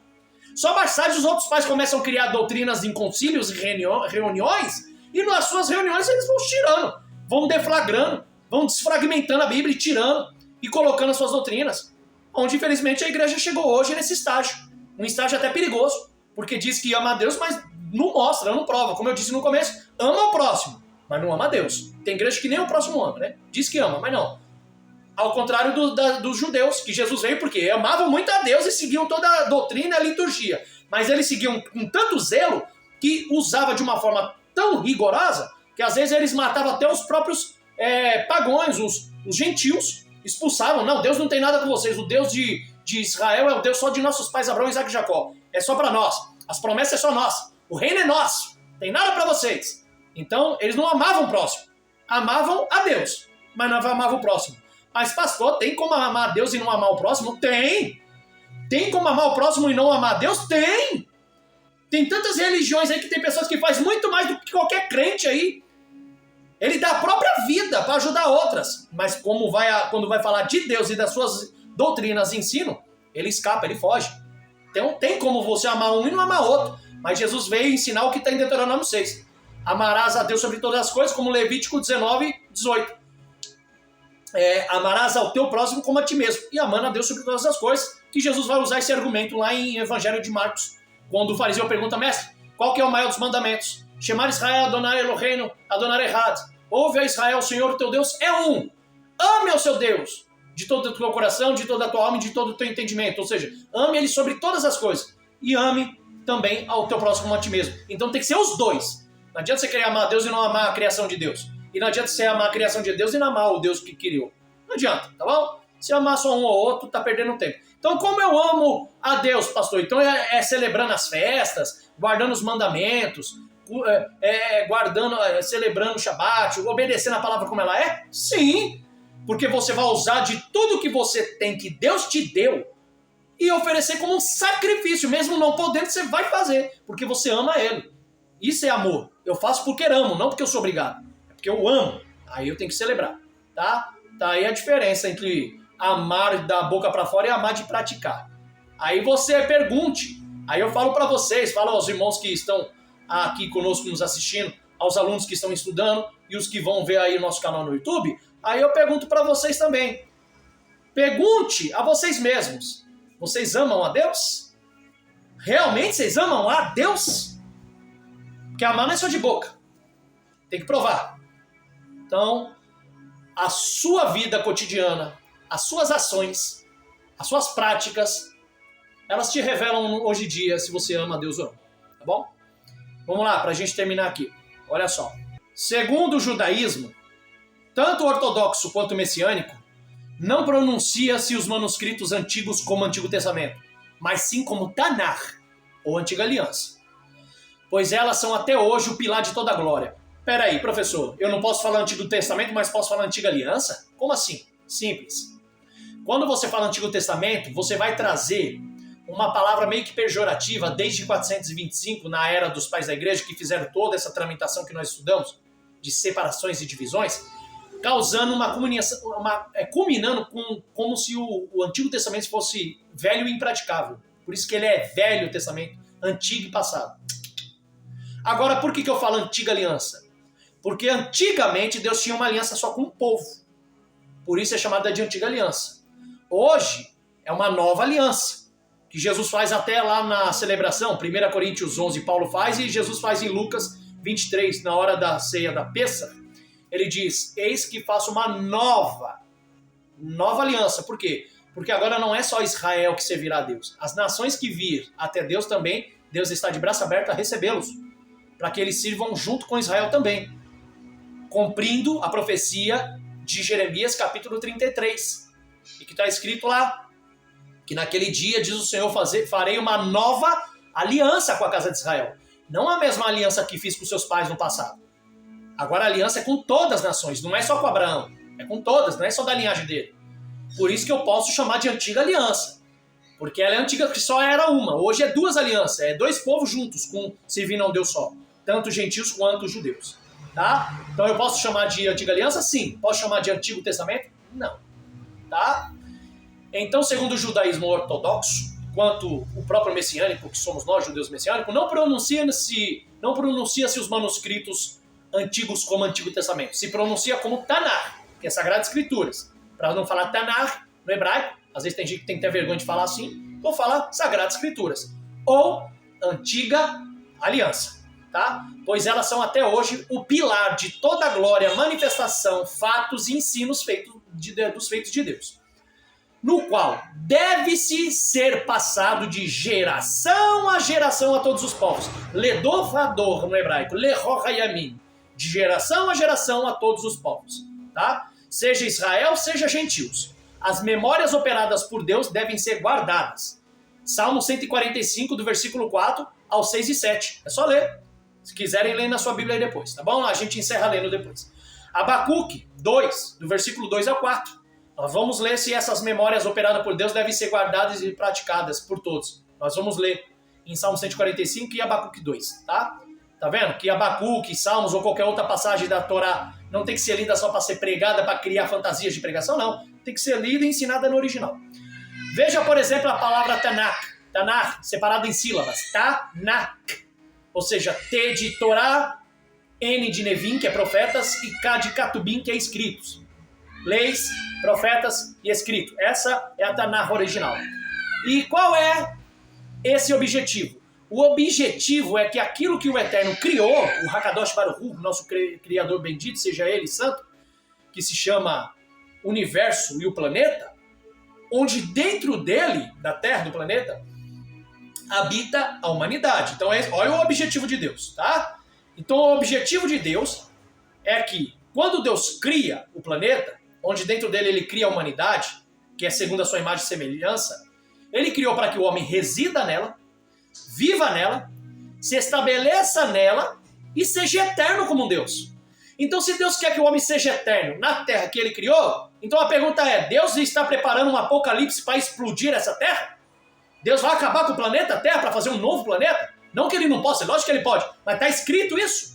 Só mais tarde os outros pais começam a criar doutrinas em concílios e reuniões, e nas suas reuniões eles vão tirando, vão deflagrando, vão desfragmentando a Bíblia e tirando e colocando as suas doutrinas. Onde, infelizmente, a igreja chegou hoje nesse estágio. Um estágio até perigoso, porque diz que ama a Deus, mas não mostra, não prova. Como eu disse no começo, ama o próximo, mas não ama a Deus. Tem igreja que nem o próximo ama, né? Diz que ama, mas não. Ao contrário dos judeus, que Jesus veio porque amavam muito a Deus e seguiam toda a doutrina e a liturgia. Mas eles seguiam com tanto zelo que usava de uma forma tão rigorosa que às vezes eles matavam até os próprios pagões, os gentios, expulsavam. Não, Deus não tem nada com vocês. O Deus de Israel é o Deus só de nossos pais Abraão, Isaac e Jacó. É só para nós. As promessas é só nossa. O reino é nosso. Tem nada para vocês. Então, eles não amavam o próximo. Amavam a Deus, mas não amavam o próximo. Mas, pastor, tem como amar a Deus e não amar o próximo? Tem. Tem como amar o próximo e não amar a Deus? Tem. Tem tantas religiões aí que tem pessoas que fazem muito mais do que qualquer crente aí. Ele dá a própria vida para ajudar outras. Mas quando vai falar de Deus e das suas doutrinas e ensino, ele escapa, ele foge. Então tem como você amar um e não amar outro. Mas Jesus veio ensinar o que está em Deuteronômio 6. Amarás a Deus sobre todas as coisas, como Levítico 19, 18. Amarás ao teu próximo como a ti mesmo. E amando a Deus sobre todas as coisas, que Jesus vai usar esse argumento lá em Evangelho de Marcos. Quando o fariseu pergunta, mestre, qual que é o maior dos mandamentos? Chamar Israel, Adonai Eloheinu, Adonai Errad. Ouve a Israel, o Senhor teu Deus é um. ame ao seu Deus de todo o teu coração, de toda a tua alma e de todo o teu entendimento. Ou seja, ame ele sobre todas as coisas. E ame também ao teu próximo como a ti mesmo. Então tem que ser os dois. Não adianta você querer amar a Deus e não amar a criação de Deus. E não adianta você amar a criação de Deus e não amar o Deus que criou. Não adianta, tá bom? Se amar só um ou outro, tá perdendo tempo. Então, como eu amo a Deus, pastor? Então é celebrando as festas, guardando os mandamentos, celebrando o Shabat, obedecendo a palavra como ela é? Sim, porque você vai usar de tudo que você tem, que Deus te deu, e oferecer como um sacrifício, mesmo não podendo, você vai fazer, porque você ama Ele. Isso é amor. Eu faço porque amo, não porque eu sou obrigado. É porque eu amo. Aí eu tenho que celebrar, tá? Tá aí a diferença entre amar da boca para fora e amar de praticar. Aí você pergunte. Aí eu falo para vocês, falo aos irmãos que estão aqui conosco nos assistindo, aos alunos que estão estudando e os que vão ver aí o nosso canal no YouTube. Aí eu pergunto para vocês também. Pergunte a vocês mesmos. Vocês amam a Deus? Realmente vocês amam a Deus? Porque amar não é só de boca. Tem que provar. Então, a sua vida cotidiana, as suas ações, as suas práticas, elas te revelam hoje em dia se você ama a Deus ou não. Tá bom? Vamos lá, para a gente terminar aqui. Olha só. Segundo o judaísmo, tanto ortodoxo quanto messiânico, não pronuncia-se os manuscritos antigos como Antigo Testamento, mas sim como Tanar, ou Antiga Aliança. Pois elas são até hoje o pilar de toda a glória. Peraí, professor, eu não posso falar Antigo Testamento, mas posso falar Antiga Aliança? Como assim? Simples. Quando você fala Antigo Testamento, você vai trazer uma palavra meio que pejorativa desde 425, na era dos pais da igreja, que fizeram toda essa tramitação que nós estudamos, de separações e divisões, causando uma comunicação, culminando com como se o Antigo Testamento fosse velho e impraticável. Por isso que ele é Velho Testamento, antigo e passado. Agora, por que eu falo Antiga Aliança? Porque antigamente Deus tinha uma aliança só com o povo. Por isso é chamada de Antiga Aliança. Hoje é uma nova aliança, que Jesus faz até lá na celebração, 1 Coríntios 11 Paulo faz, e Jesus faz em Lucas 23, na hora da ceia da Pêssah. Ele diz, eis que faço uma nova aliança. Por quê? Porque agora não é só Israel que servirá a Deus. As nações que vir até Deus também, Deus está de braço aberto a recebê-los, para que eles sirvam junto com Israel também, cumprindo a profecia de Jeremias capítulo 33, e que está escrito lá, que naquele dia, diz o Senhor, farei uma nova aliança com a casa de Israel. Não a mesma aliança que fiz com seus pais no passado. Agora a aliança é com todas as nações, não é só com Abraão, é com todas, não é só da linhagem dele. Por isso que eu posso chamar de Antiga Aliança, porque ela é antiga, que só era uma. Hoje é duas alianças, é dois povos juntos, servindo a um Deus só, tanto gentios quanto judeus. Tá? Então eu posso chamar de Antiga Aliança? Sim. Posso chamar de Antigo Testamento? Não. Tá? Então, segundo o judaísmo ortodoxo, quanto o próprio messiânico, que somos nós, judeus messiânicos, não pronuncia-se os manuscritos antigos como Antigo Testamento. Se pronuncia como Tanar, que é Sagradas Escrituras. Para não falar Tanar no hebraico, às vezes tem gente que tem que ter vergonha de falar assim, então fala Sagradas Escrituras. Ou Antiga Aliança. Tá? Pois elas são até hoje o pilar de toda a glória, manifestação, fatos e ensinos dos feitos de Deus, no qual deve-se ser passado de geração a geração a todos os povos. Ledor vador no hebraico, lehor hayamim, de geração a geração a todos os povos. Tá? Seja Israel, seja gentios. As memórias operadas por Deus devem ser guardadas. Salmo 145, do versículo 4 ao 6 e 7. É só ler. Se quiserem, ler na sua Bíblia aí depois, tá bom? A gente encerra lendo depois. Abacuque 2, do versículo 2 ao 4. Nós vamos ler se essas memórias operadas por Deus devem ser guardadas e praticadas por todos. Nós vamos ler em Salmo 145 e Abacuque 2, tá? Tá vendo? Que Abacuque, Salmos ou qualquer outra passagem da Torá não tem que ser lida só para ser pregada, para criar fantasias de pregação, não. Tem que ser lida e ensinada no original. Veja, por exemplo, a palavra Tanakh. Tanakh, separada em sílabas. Tanakh. Ou seja, T de Torá, N de Nevim, que é profetas, e K de Catubim, que é escritos. Leis, profetas e escrito. Essa é a Tanakh original. E qual é esse objetivo? O objetivo é que aquilo que o Eterno criou, o Hakadosh Baruch Hu, nosso Criador bendito, seja ele santo, que se chama universo e o planeta, onde dentro dele, da Terra, do planeta, habita a humanidade. Então, olha o objetivo de Deus, tá? Então, o objetivo de Deus é que, quando Deus cria o planeta, onde dentro dele ele cria a humanidade, que é segundo a sua imagem e semelhança, ele criou para que o homem resida nela, viva nela, se estabeleça nela e seja eterno como um Deus. Então, se Deus quer que o homem seja eterno na terra que ele criou, então a pergunta é, Deus está preparando um apocalipse para explodir essa terra? Deus vai acabar com o planeta Terra para fazer um novo planeta? Não que ele não possa, lógico que ele pode, mas está escrito isso.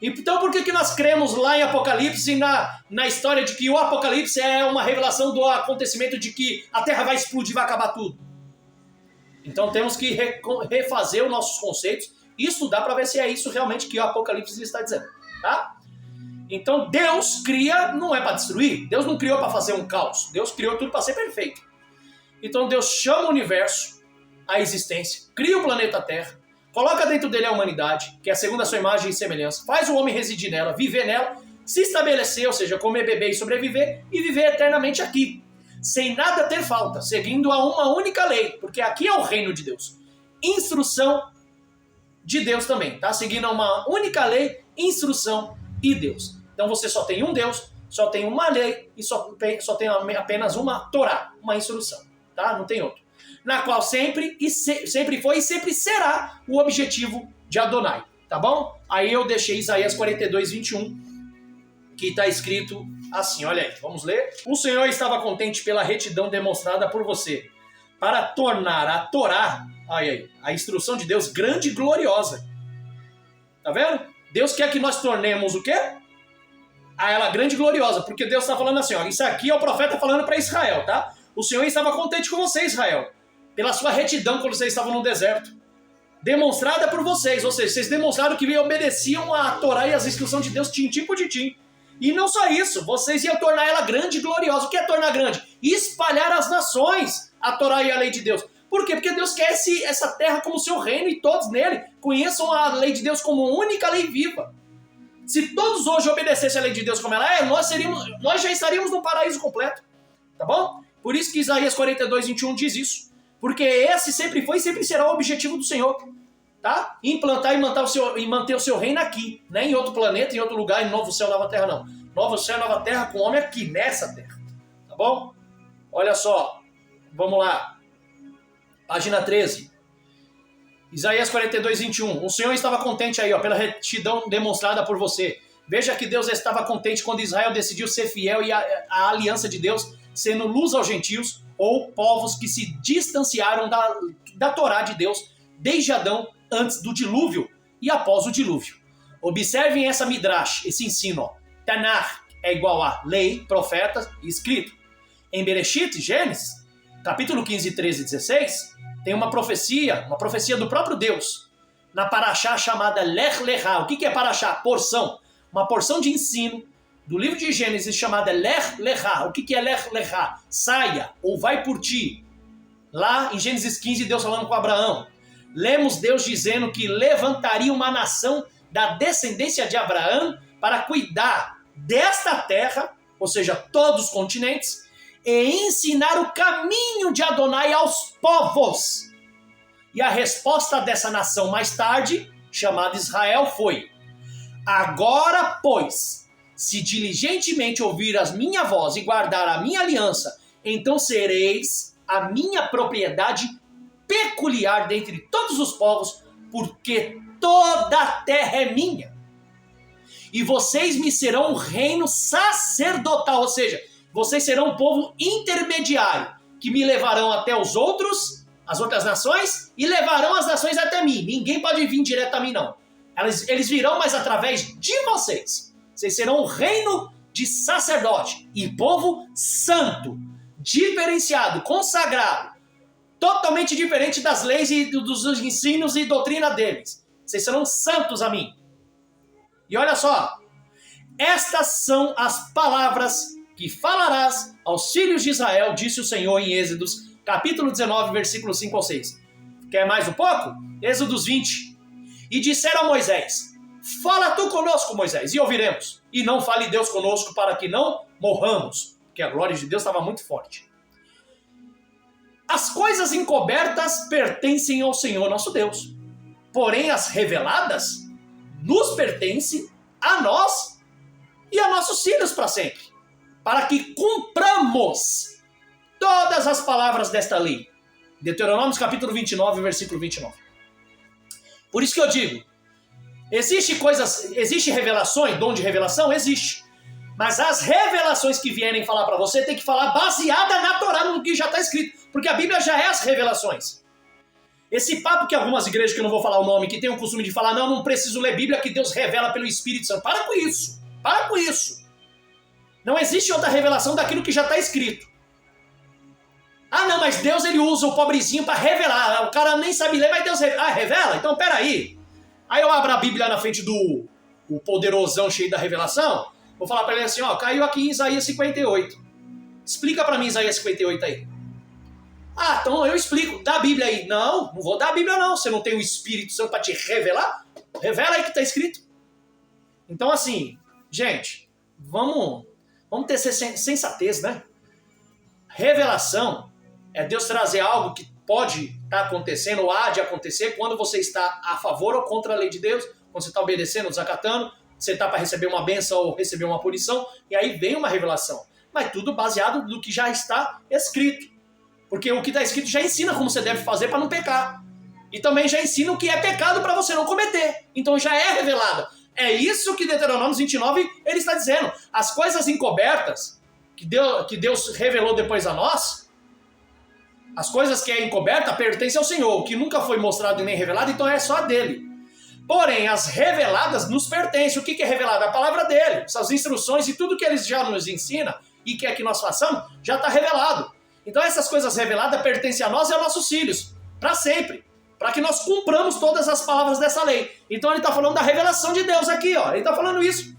Então por que nós cremos lá em Apocalipse, na história de que o Apocalipse é uma revelação do acontecimento de que a Terra vai explodir, vai acabar tudo? Então temos que refazer os nossos conceitos e estudar para ver se é isso realmente que o Apocalipse está dizendo. Tá? Então Deus cria, não é para destruir, Deus não criou para fazer um caos, Deus criou tudo para ser perfeito. Então Deus chama o universo à existência, cria o planeta Terra, coloca dentro dele a humanidade, que é segundo a sua imagem e semelhança, faz o homem residir nela, viver nela, se estabelecer, ou seja, comer, beber e sobreviver, e viver eternamente aqui, sem nada ter falta, seguindo a uma única lei, porque aqui é o reino de Deus. Instrução de Deus também, tá? Seguindo uma única lei, instrução e Deus. Então você só tem um Deus, só tem uma lei e só tem apenas uma Torá, uma instrução, tá? Não tem outro. Na qual sempre foi e sempre será o objetivo de Adonai, tá bom? Aí eu deixei Isaías 42, 21, que está escrito assim, olha aí, vamos ler. O Senhor estava contente pela retidão demonstrada por você, para tornar a Torá, aí, a instrução de Deus, grande e gloriosa. Tá vendo? Deus quer que nós tornemos o quê? A ela grande e gloriosa, porque Deus está falando assim, ó, isso aqui é o profeta falando para Israel, tá? O Senhor estava contente com você, Israel, pela sua retidão quando vocês estavam no deserto, demonstrada por vocês, ou seja, vocês demonstraram que obedeciam a Torá e as instruções de Deus tintim por tintim. E não só isso, vocês iam tornar ela grande e gloriosa. O que é tornar grande? Espalhar as nações a Torá e a lei de Deus. Por quê? Porque Deus quer essa terra como seu reino e todos nele conheçam a lei de Deus como única lei viva. Se todos hoje obedecessem a lei de Deus como ela é, nós já estaríamos no paraíso completo. Tá bom? Por isso que Isaías 42, 21 diz isso. Porque esse sempre foi e sempre será o objetivo do Senhor. Tá? Implantar e manter o seu reino aqui. Não é em outro planeta, em outro lugar, em novo céu, nova terra, não. Novo céu, nova terra com o homem aqui, nessa terra. Tá bom? Olha só. Vamos lá. Página 13. Isaías 42, 21. O Senhor estava contente aí, ó, pela retidão demonstrada por você. Veja que Deus estava contente quando Israel decidiu ser fiel e a aliança de Deus sendo luz aos gentios ou povos que se distanciaram da Torá de Deus desde Adão, antes do dilúvio e após o dilúvio. Observem essa midrash, esse ensino. Ó. Tanakh é igual a lei, profeta e escrito. Em Bereshit, Gênesis, capítulo 15, 13 e 16, tem uma profecia do próprio Deus, na paraxá chamada Lech Lechá. O que é paraxá? Porção. Uma porção de ensino do livro de Gênesis chamada Lech Lechá. O que é Lech Lechá? Saia, ou vai por ti. Lá em Gênesis 15, Deus falando com Abraão. Lemos Deus dizendo que levantaria uma nação da descendência de Abraão para cuidar desta terra, ou seja, todos os continentes, e ensinar o caminho de Adonai aos povos. E a resposta dessa nação mais tarde, chamada Israel, foi: agora, pois, se diligentemente ouvir a minha voz e guardar a minha aliança, então sereis a minha propriedade peculiar dentre todos os povos, porque toda a terra é minha. E vocês me serão um reino sacerdotal, ou seja, vocês serão um povo intermediário, que me levarão até as outras nações, e levarão as nações até mim. Ninguém pode vir direto a mim, não. Eles virão, mas através de vocês. Vocês serão um reino de sacerdote e povo santo, diferenciado, consagrado, totalmente diferente das leis e dos ensinos e doutrina deles. Vocês serão santos a mim. E olha só, estas são as palavras que falarás aos filhos de Israel, disse o Senhor em Êxodos, capítulo 19, versículos 5 ao 6. Quer mais um pouco? Êxodos 20. E disseram a Moisés: fala tu conosco, Moisés, e ouviremos. E não fale Deus conosco para que não morramos, porque a glória de Deus estava muito forte. As coisas encobertas pertencem ao Senhor nosso Deus, porém as reveladas nos pertencem a nós e a nossos filhos para sempre, para que cumpramos todas as palavras desta lei. Deuteronômio capítulo 29, versículo 29. Por isso que eu digo, existe revelações, dom de revelação? Existe. Mas as revelações que vierem falar para você, tem que falar baseada na Torá, no que já está escrito. Porque a Bíblia já é as revelações. Esse papo que algumas igrejas, que eu não vou falar o nome, que tem o costume de falar, não preciso ler Bíblia, que Deus revela pelo Espírito Santo. Para com isso. Para com isso. Não existe outra revelação daquilo que já está escrito. Ah, não, mas Deus ele usa o pobrezinho para revelar. O cara nem sabe ler, mas Deus revela? Então, peraí. Aí eu abro a Bíblia na frente do poderosão cheio da revelação. Vou falar para ele assim, ó, caiu aqui em Isaías 58. Explica para mim Isaías 58 aí. Ah, então eu explico. Dá a Bíblia aí. Não vou dar a Bíblia não. Você não tem o Espírito Santo para te revelar? Revela aí que está escrito. Então assim, gente, vamos ter sensatez, né? Revelação é Deus trazer algo que pode estar acontecendo ou há de acontecer quando você está a favor ou contra a lei de Deus, quando você está obedecendo, desacatando, você está para receber uma bênção ou receber uma punição, e aí vem uma revelação. Mas tudo baseado no que já está escrito. Porque o que está escrito já ensina como você deve fazer para não pecar. E também já ensina o que é pecado para você não cometer. Então já é revelado. É isso que Deuteronômio 29 ele está dizendo. As coisas encobertas que Deus revelou depois a nós, as coisas que é encoberta pertencem ao Senhor. O que nunca foi mostrado e nem revelado, então é só dele. Porém, as reveladas nos pertencem. O que é revelado? A palavra dele. Essas instruções e tudo que ele já nos ensina e quer que nós façamos, já está revelado. Então essas coisas reveladas pertencem a nós e aos nossos filhos, para sempre. Para que nós cumpramos todas as palavras dessa lei. Então ele está falando da revelação de Deus aqui, ó. Ele está falando isso.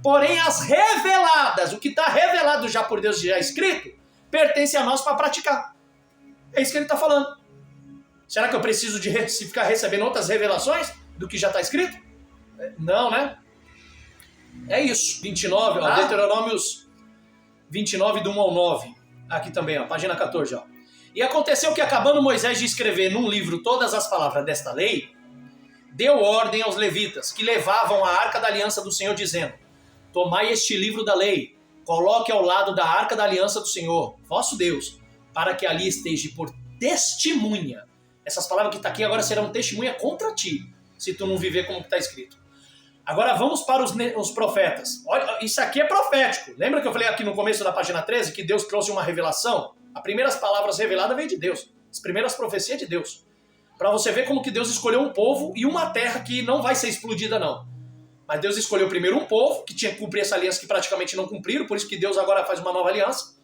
Porém, as reveladas, o que está revelado já por Deus, já escrito, pertence a nós para praticar. É isso que ele está falando. Será que eu preciso de ficar recebendo outras revelações do que já está escrito? Não, né? É isso. 29, ó, Deuteronômios 29, do 1 ao 9. Aqui também, ó, página 14, ó. E aconteceu que, acabando Moisés de escrever num livro todas as palavras desta lei, deu ordem aos levitas, que levavam a arca da aliança do Senhor, dizendo: tomai este livro da lei, coloque ao lado da arca da aliança do Senhor, vosso Deus, para que ali esteja por testemunha. Essas palavras que estão aqui agora serão testemunha contra ti, se tu não viver como está escrito. Agora vamos para os profetas. Olha, isso aqui é profético. Lembra que eu falei aqui no começo da página 13 que Deus trouxe uma revelação? As primeiras palavras reveladas veio de Deus. As primeiras profecias de Deus. Para você ver como que Deus escolheu um povo e uma terra que não vai ser explodida não. Mas Deus escolheu primeiro um povo que tinha que cumprir essa aliança que praticamente não cumpriram, por isso que Deus agora faz uma nova aliança.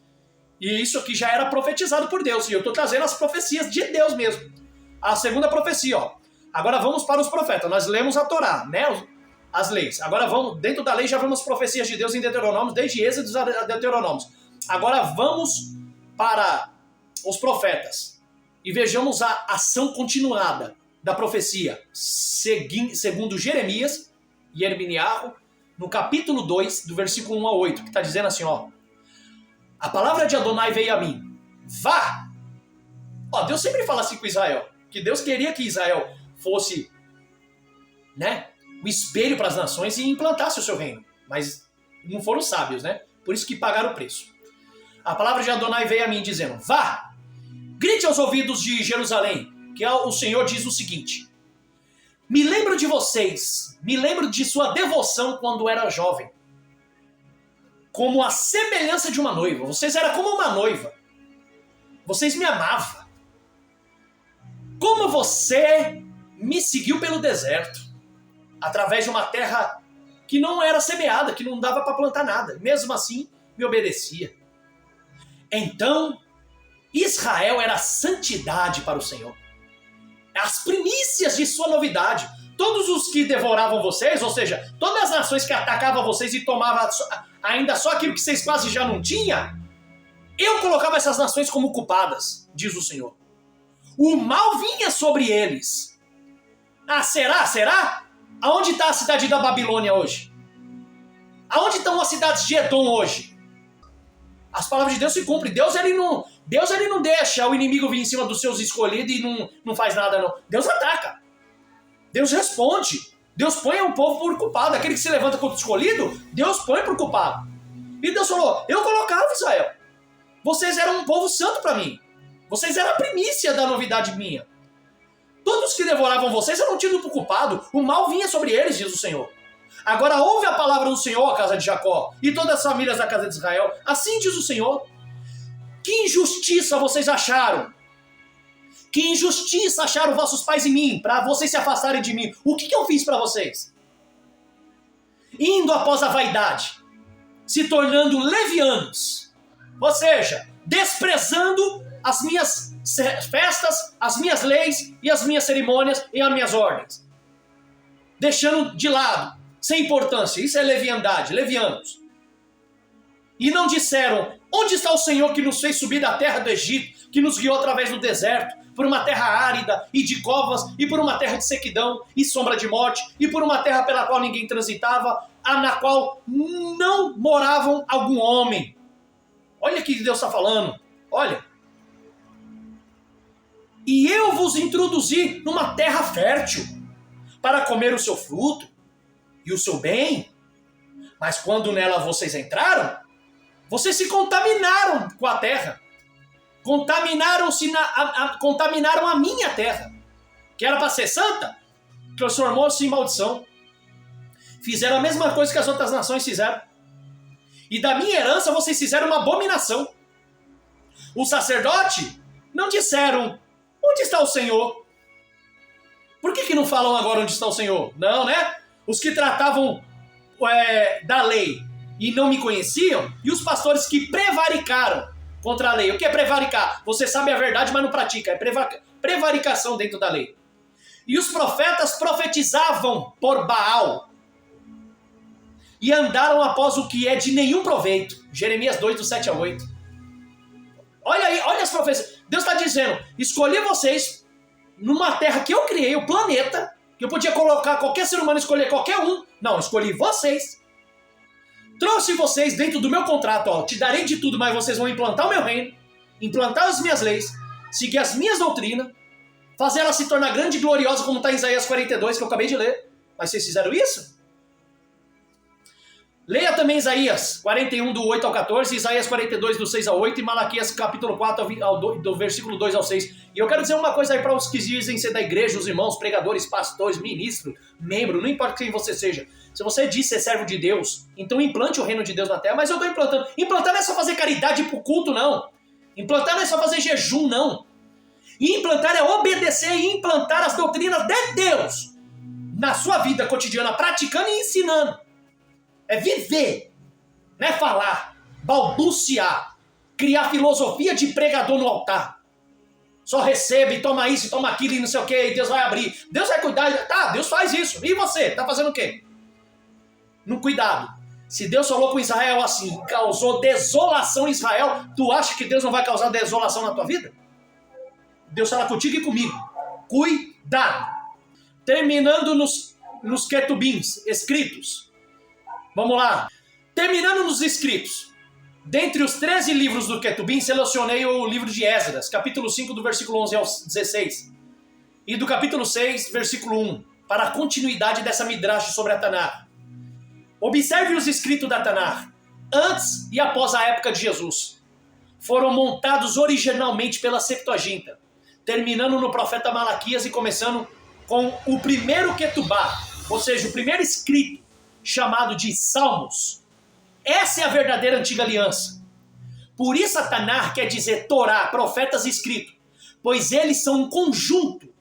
E isso aqui já era profetizado por Deus. E eu estou trazendo as profecias de Deus mesmo. A segunda profecia, ó. Agora vamos para os profetas. Nós lemos a Torá, né? As leis. Agora vamos, dentro da lei já vemos profecias de Deus em Deuteronômio, desde Êxodo a Deuteronômio. Agora vamos para os profetas e vejamos a ação continuada da profecia, segundo Jeremias e Herminiarro, no capítulo 2, do versículo 1 a 8, que está dizendo assim, ó: a palavra de Adonai veio a mim, vá! Ó, Deus sempre fala assim com Israel, que Deus queria que Israel fosse, né, o espelho para as nações e implantasse o seu reino. Mas não foram sábios, né? Por isso que pagaram o preço. A palavra de Adonai veio a mim dizendo: vá, grite aos ouvidos de Jerusalém, que o Senhor diz o seguinte: me lembro de vocês, me lembro de sua devoção quando era jovem, como a semelhança de uma noiva. Vocês eram como uma noiva. Vocês me amavam. Como você me seguiu pelo deserto, através de uma terra que não era semeada, que não dava para plantar nada. Mesmo assim, me obedecia. Então, Israel era santidade para o Senhor. As primícias de sua novidade. Todos os que devoravam vocês, ou seja, todas as nações que atacavam vocês e tomavam ainda só aquilo que vocês quase já não tinham, eu colocava essas nações como culpadas, diz o Senhor. O mal vinha sobre eles. Ah, será? Será? Aonde está a cidade da Babilônia hoje? Aonde estão as cidades de Edom hoje? As palavras de Deus se cumprem. Deus ele não deixa o inimigo vir em cima dos seus escolhidos e não faz nada, não. Deus ataca. Deus responde. Deus põe o povo por culpado. Aquele que se levanta contra o escolhido, Deus põe por culpado. E Deus falou, eu colocava Israel. Vocês eram um povo santo para mim. Vocês eram a primícia da novidade minha. Todos que devoravam vocês eram tidos por culpado. O mal vinha sobre eles, diz o Senhor. Agora ouve a palavra do Senhor, a casa de Jacó, e todas as famílias da casa de Israel. Assim diz o Senhor. Que injustiça vocês acharam? Que injustiça acharam vossos pais em mim, para vocês se afastarem de mim? O que eu fiz para vocês? Indo após a vaidade, se tornando levianos, ou seja, desprezando as minhas festas, as minhas leis e as minhas cerimônias e as minhas ordens. Deixando de lado, sem importância. Isso é leviandade, levianos. E não disseram, onde está o Senhor que nos fez subir da terra do Egito, que nos guiou através do deserto, por uma terra árida e de covas, e por uma terra de sequidão e sombra de morte, e por uma terra pela qual ninguém transitava, na qual não moravam algum homem. Olha o que Deus está falando. Olha. E eu vos introduzi numa terra fértil, para comer o seu fruto e o seu bem. Mas quando nela vocês entraram, vocês se contaminaram com a terra. Contaminaram a minha terra, que era para ser santa, transformou-se em maldição. Fizeram a mesma coisa que as outras nações fizeram. E da minha herança vocês fizeram uma abominação. O sacerdote não disseram, onde está o Senhor? Por que não falam agora onde está o Senhor? Não, né? Os que tratavam da lei e não me conheciam, e os pastores que prevaricaram contra a lei. O que é prevaricar? Você sabe a verdade, mas não pratica. É prevaricação dentro da lei. E os profetas profetizavam por Baal e andaram após o que é de nenhum proveito. Jeremias 2, do 7 a 8. Olha aí, olha as profecias. Deus está dizendo, escolhi vocês numa terra que eu criei, o planeta, que eu podia colocar qualquer ser humano, escolher qualquer um. Não, escolhi vocês. Trouxe vocês dentro do meu contrato, ó, te darei de tudo, mas vocês vão implantar o meu reino, implantar as minhas leis, seguir as minhas doutrinas, fazer ela se tornar grande e gloriosa, como está em Isaías 42, que eu acabei de ler. Mas vocês fizeram isso? Leia também Isaías 41, do 8 ao 14, Isaías 42, do 6 ao 8, e Malaquias capítulo 4, do versículo 2 ao 6. E eu quero dizer uma coisa aí para os que dizem ser da igreja, os irmãos, pregadores, pastores, ministros, membro, não importa quem você seja. Se você diz ser servo de Deus, então implante o reino de Deus na terra. Mas eu estou implantando. Implantar não é só fazer caridade para o culto, não. Implantar não é só fazer jejum, não. Implantar é obedecer e implantar as doutrinas de Deus na sua vida cotidiana, praticando e ensinando. É viver, não é falar, balbuciar, criar filosofia de pregador no altar. Só recebe, toma isso, toma aquilo e não sei o que, e Deus vai abrir. Deus vai cuidar. Tá, Deus faz isso. E você? Tá fazendo o quê? No cuidado. Se Deus falou com Israel assim, causou desolação em Israel, tu acha que Deus não vai causar desolação na tua vida? Deus fala contigo e comigo. Cuidado. Terminando nos ketubins, escritos. Vamos lá. Terminando nos escritos. Dentre os 13 livros do Ketubim, selecionei o livro de Esdras, capítulo 5, do versículo 11 ao 16. E do capítulo 6, versículo 1, para a continuidade dessa midrash sobre a Tanar. Observe os escritos da Tanar, antes e após a época de Jesus. Foram montados originalmente pela Septuaginta, terminando no profeta Malaquias e começando com o primeiro Ketubá, ou seja, o primeiro escrito, chamado de Salmos. Essa é a verdadeira antiga aliança. Por isso a Tanar quer dizer Torá, profetas escritos, pois eles são um conjunto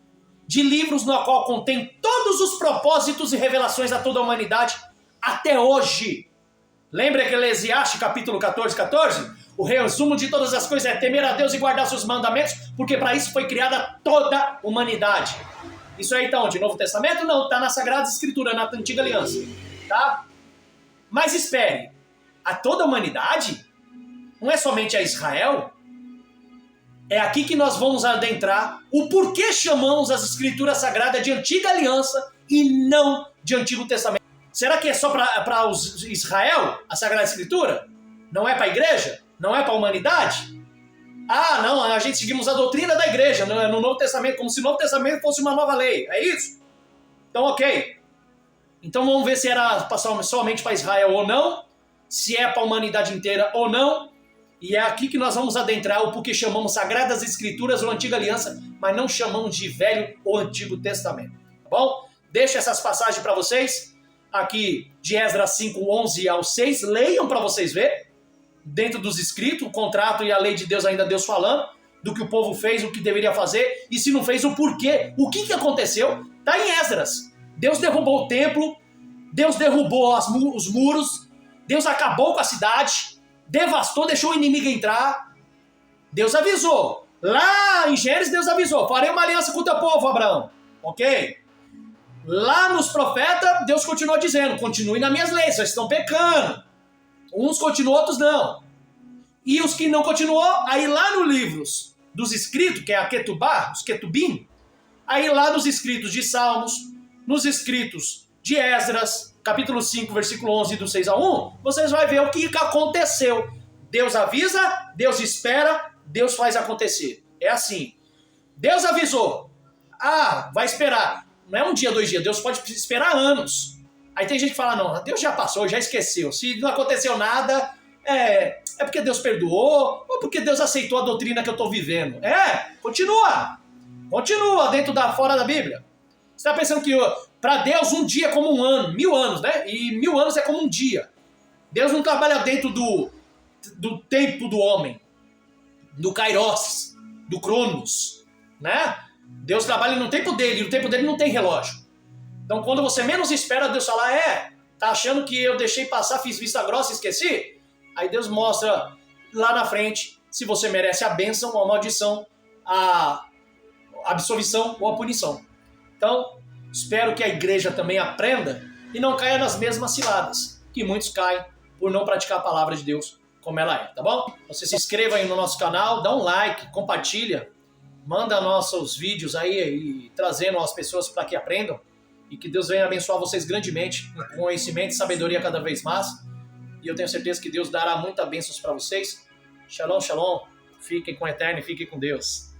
de livros no qual contém todos os propósitos e revelações a toda a humanidade até hoje. Lembra Eclesiastes capítulo 14? O resumo de todas as coisas é temer a Deus e guardar seus mandamentos, porque para isso foi criada toda a humanidade. Isso aí está onde? Novo Testamento? Não, está na Sagrada Escritura, na Antiga Aliança. Tá? Mas espere, a toda a humanidade? Não é somente a Israel? É aqui que nós vamos adentrar o porquê chamamos as Escrituras Sagradas de Antiga Aliança e não de Antigo Testamento? Será que é só para os Israel, a Sagrada Escritura? Não é para a igreja? Não é para a humanidade? Ah, não, a gente seguimos a doutrina da igreja no Novo Testamento, como se o Novo Testamento fosse uma nova lei. É isso? Então, ok. Então vamos ver se era somente para Israel ou não, se é para a humanidade inteira ou não. E é aqui que nós vamos adentrar o porquê chamamos Sagradas Escrituras ou Antiga Aliança, mas não chamamos de Velho ou Antigo Testamento. Tá bom? Deixo essas passagens para vocês, aqui de Esdras 5, 11 ao 6. Leiam para vocês verem. Dentro dos escritos, o contrato e a lei de Deus, ainda Deus falando do que o povo fez, o que deveria fazer, e se não fez, o porquê. O que aconteceu? Está em Esdras. Deus derrubou o templo, Deus derrubou os muros, Deus acabou com a cidade, devastou, deixou o inimigo entrar. Deus avisou. Lá em Gênesis, Deus avisou: farei uma aliança com o teu povo, Abraão. Ok? Lá nos profetas, Deus continuou dizendo: continue nas minhas leis, vocês estão pecando. Uns continuam, outros não. E os que não continuou, aí lá no livros dos escritos, que é a Ketubá, os Ketubim, aí lá nos escritos de Salmos, nos escritos de Esdras, capítulo 5, versículo 11, do 6 a 1, vocês vão ver o que aconteceu. Deus avisa, Deus espera, Deus faz acontecer. É assim. Deus avisou. Ah, vai esperar. Não é um dia, 2 dias. Deus pode esperar anos. Aí tem gente que fala: não, Deus já passou, já esqueceu. Se não aconteceu nada, é porque Deus perdoou, ou porque Deus aceitou a doutrina que eu estou vivendo. Continua. Continua fora da Bíblia. Você está pensando que para Deus um dia é como um ano, 1000 anos, né? E 1000 anos é como um dia. Deus não trabalha dentro do tempo do homem, do Kairos, do Cronos, né? Deus trabalha no tempo dele, e o tempo dele não tem relógio. Então, quando você menos espera, Deus fala: tá achando que eu deixei passar, fiz vista grossa e esqueci? Aí Deus mostra lá na frente se você merece a bênção ou a maldição, a absolvição ou a punição. Então, espero que a igreja também aprenda e não caia nas mesmas ciladas que muitos caem por não praticar a palavra de Deus como ela é, tá bom? Você se inscreva aí no nosso canal, dá um like, compartilha, manda nossos vídeos aí e trazendo as pessoas para que aprendam. E que Deus venha abençoar vocês grandemente, com conhecimento e sabedoria cada vez mais. E eu tenho certeza que Deus dará muitas bênçãos para vocês. Shalom, shalom. Fiquem com o Eterno e fiquem com Deus.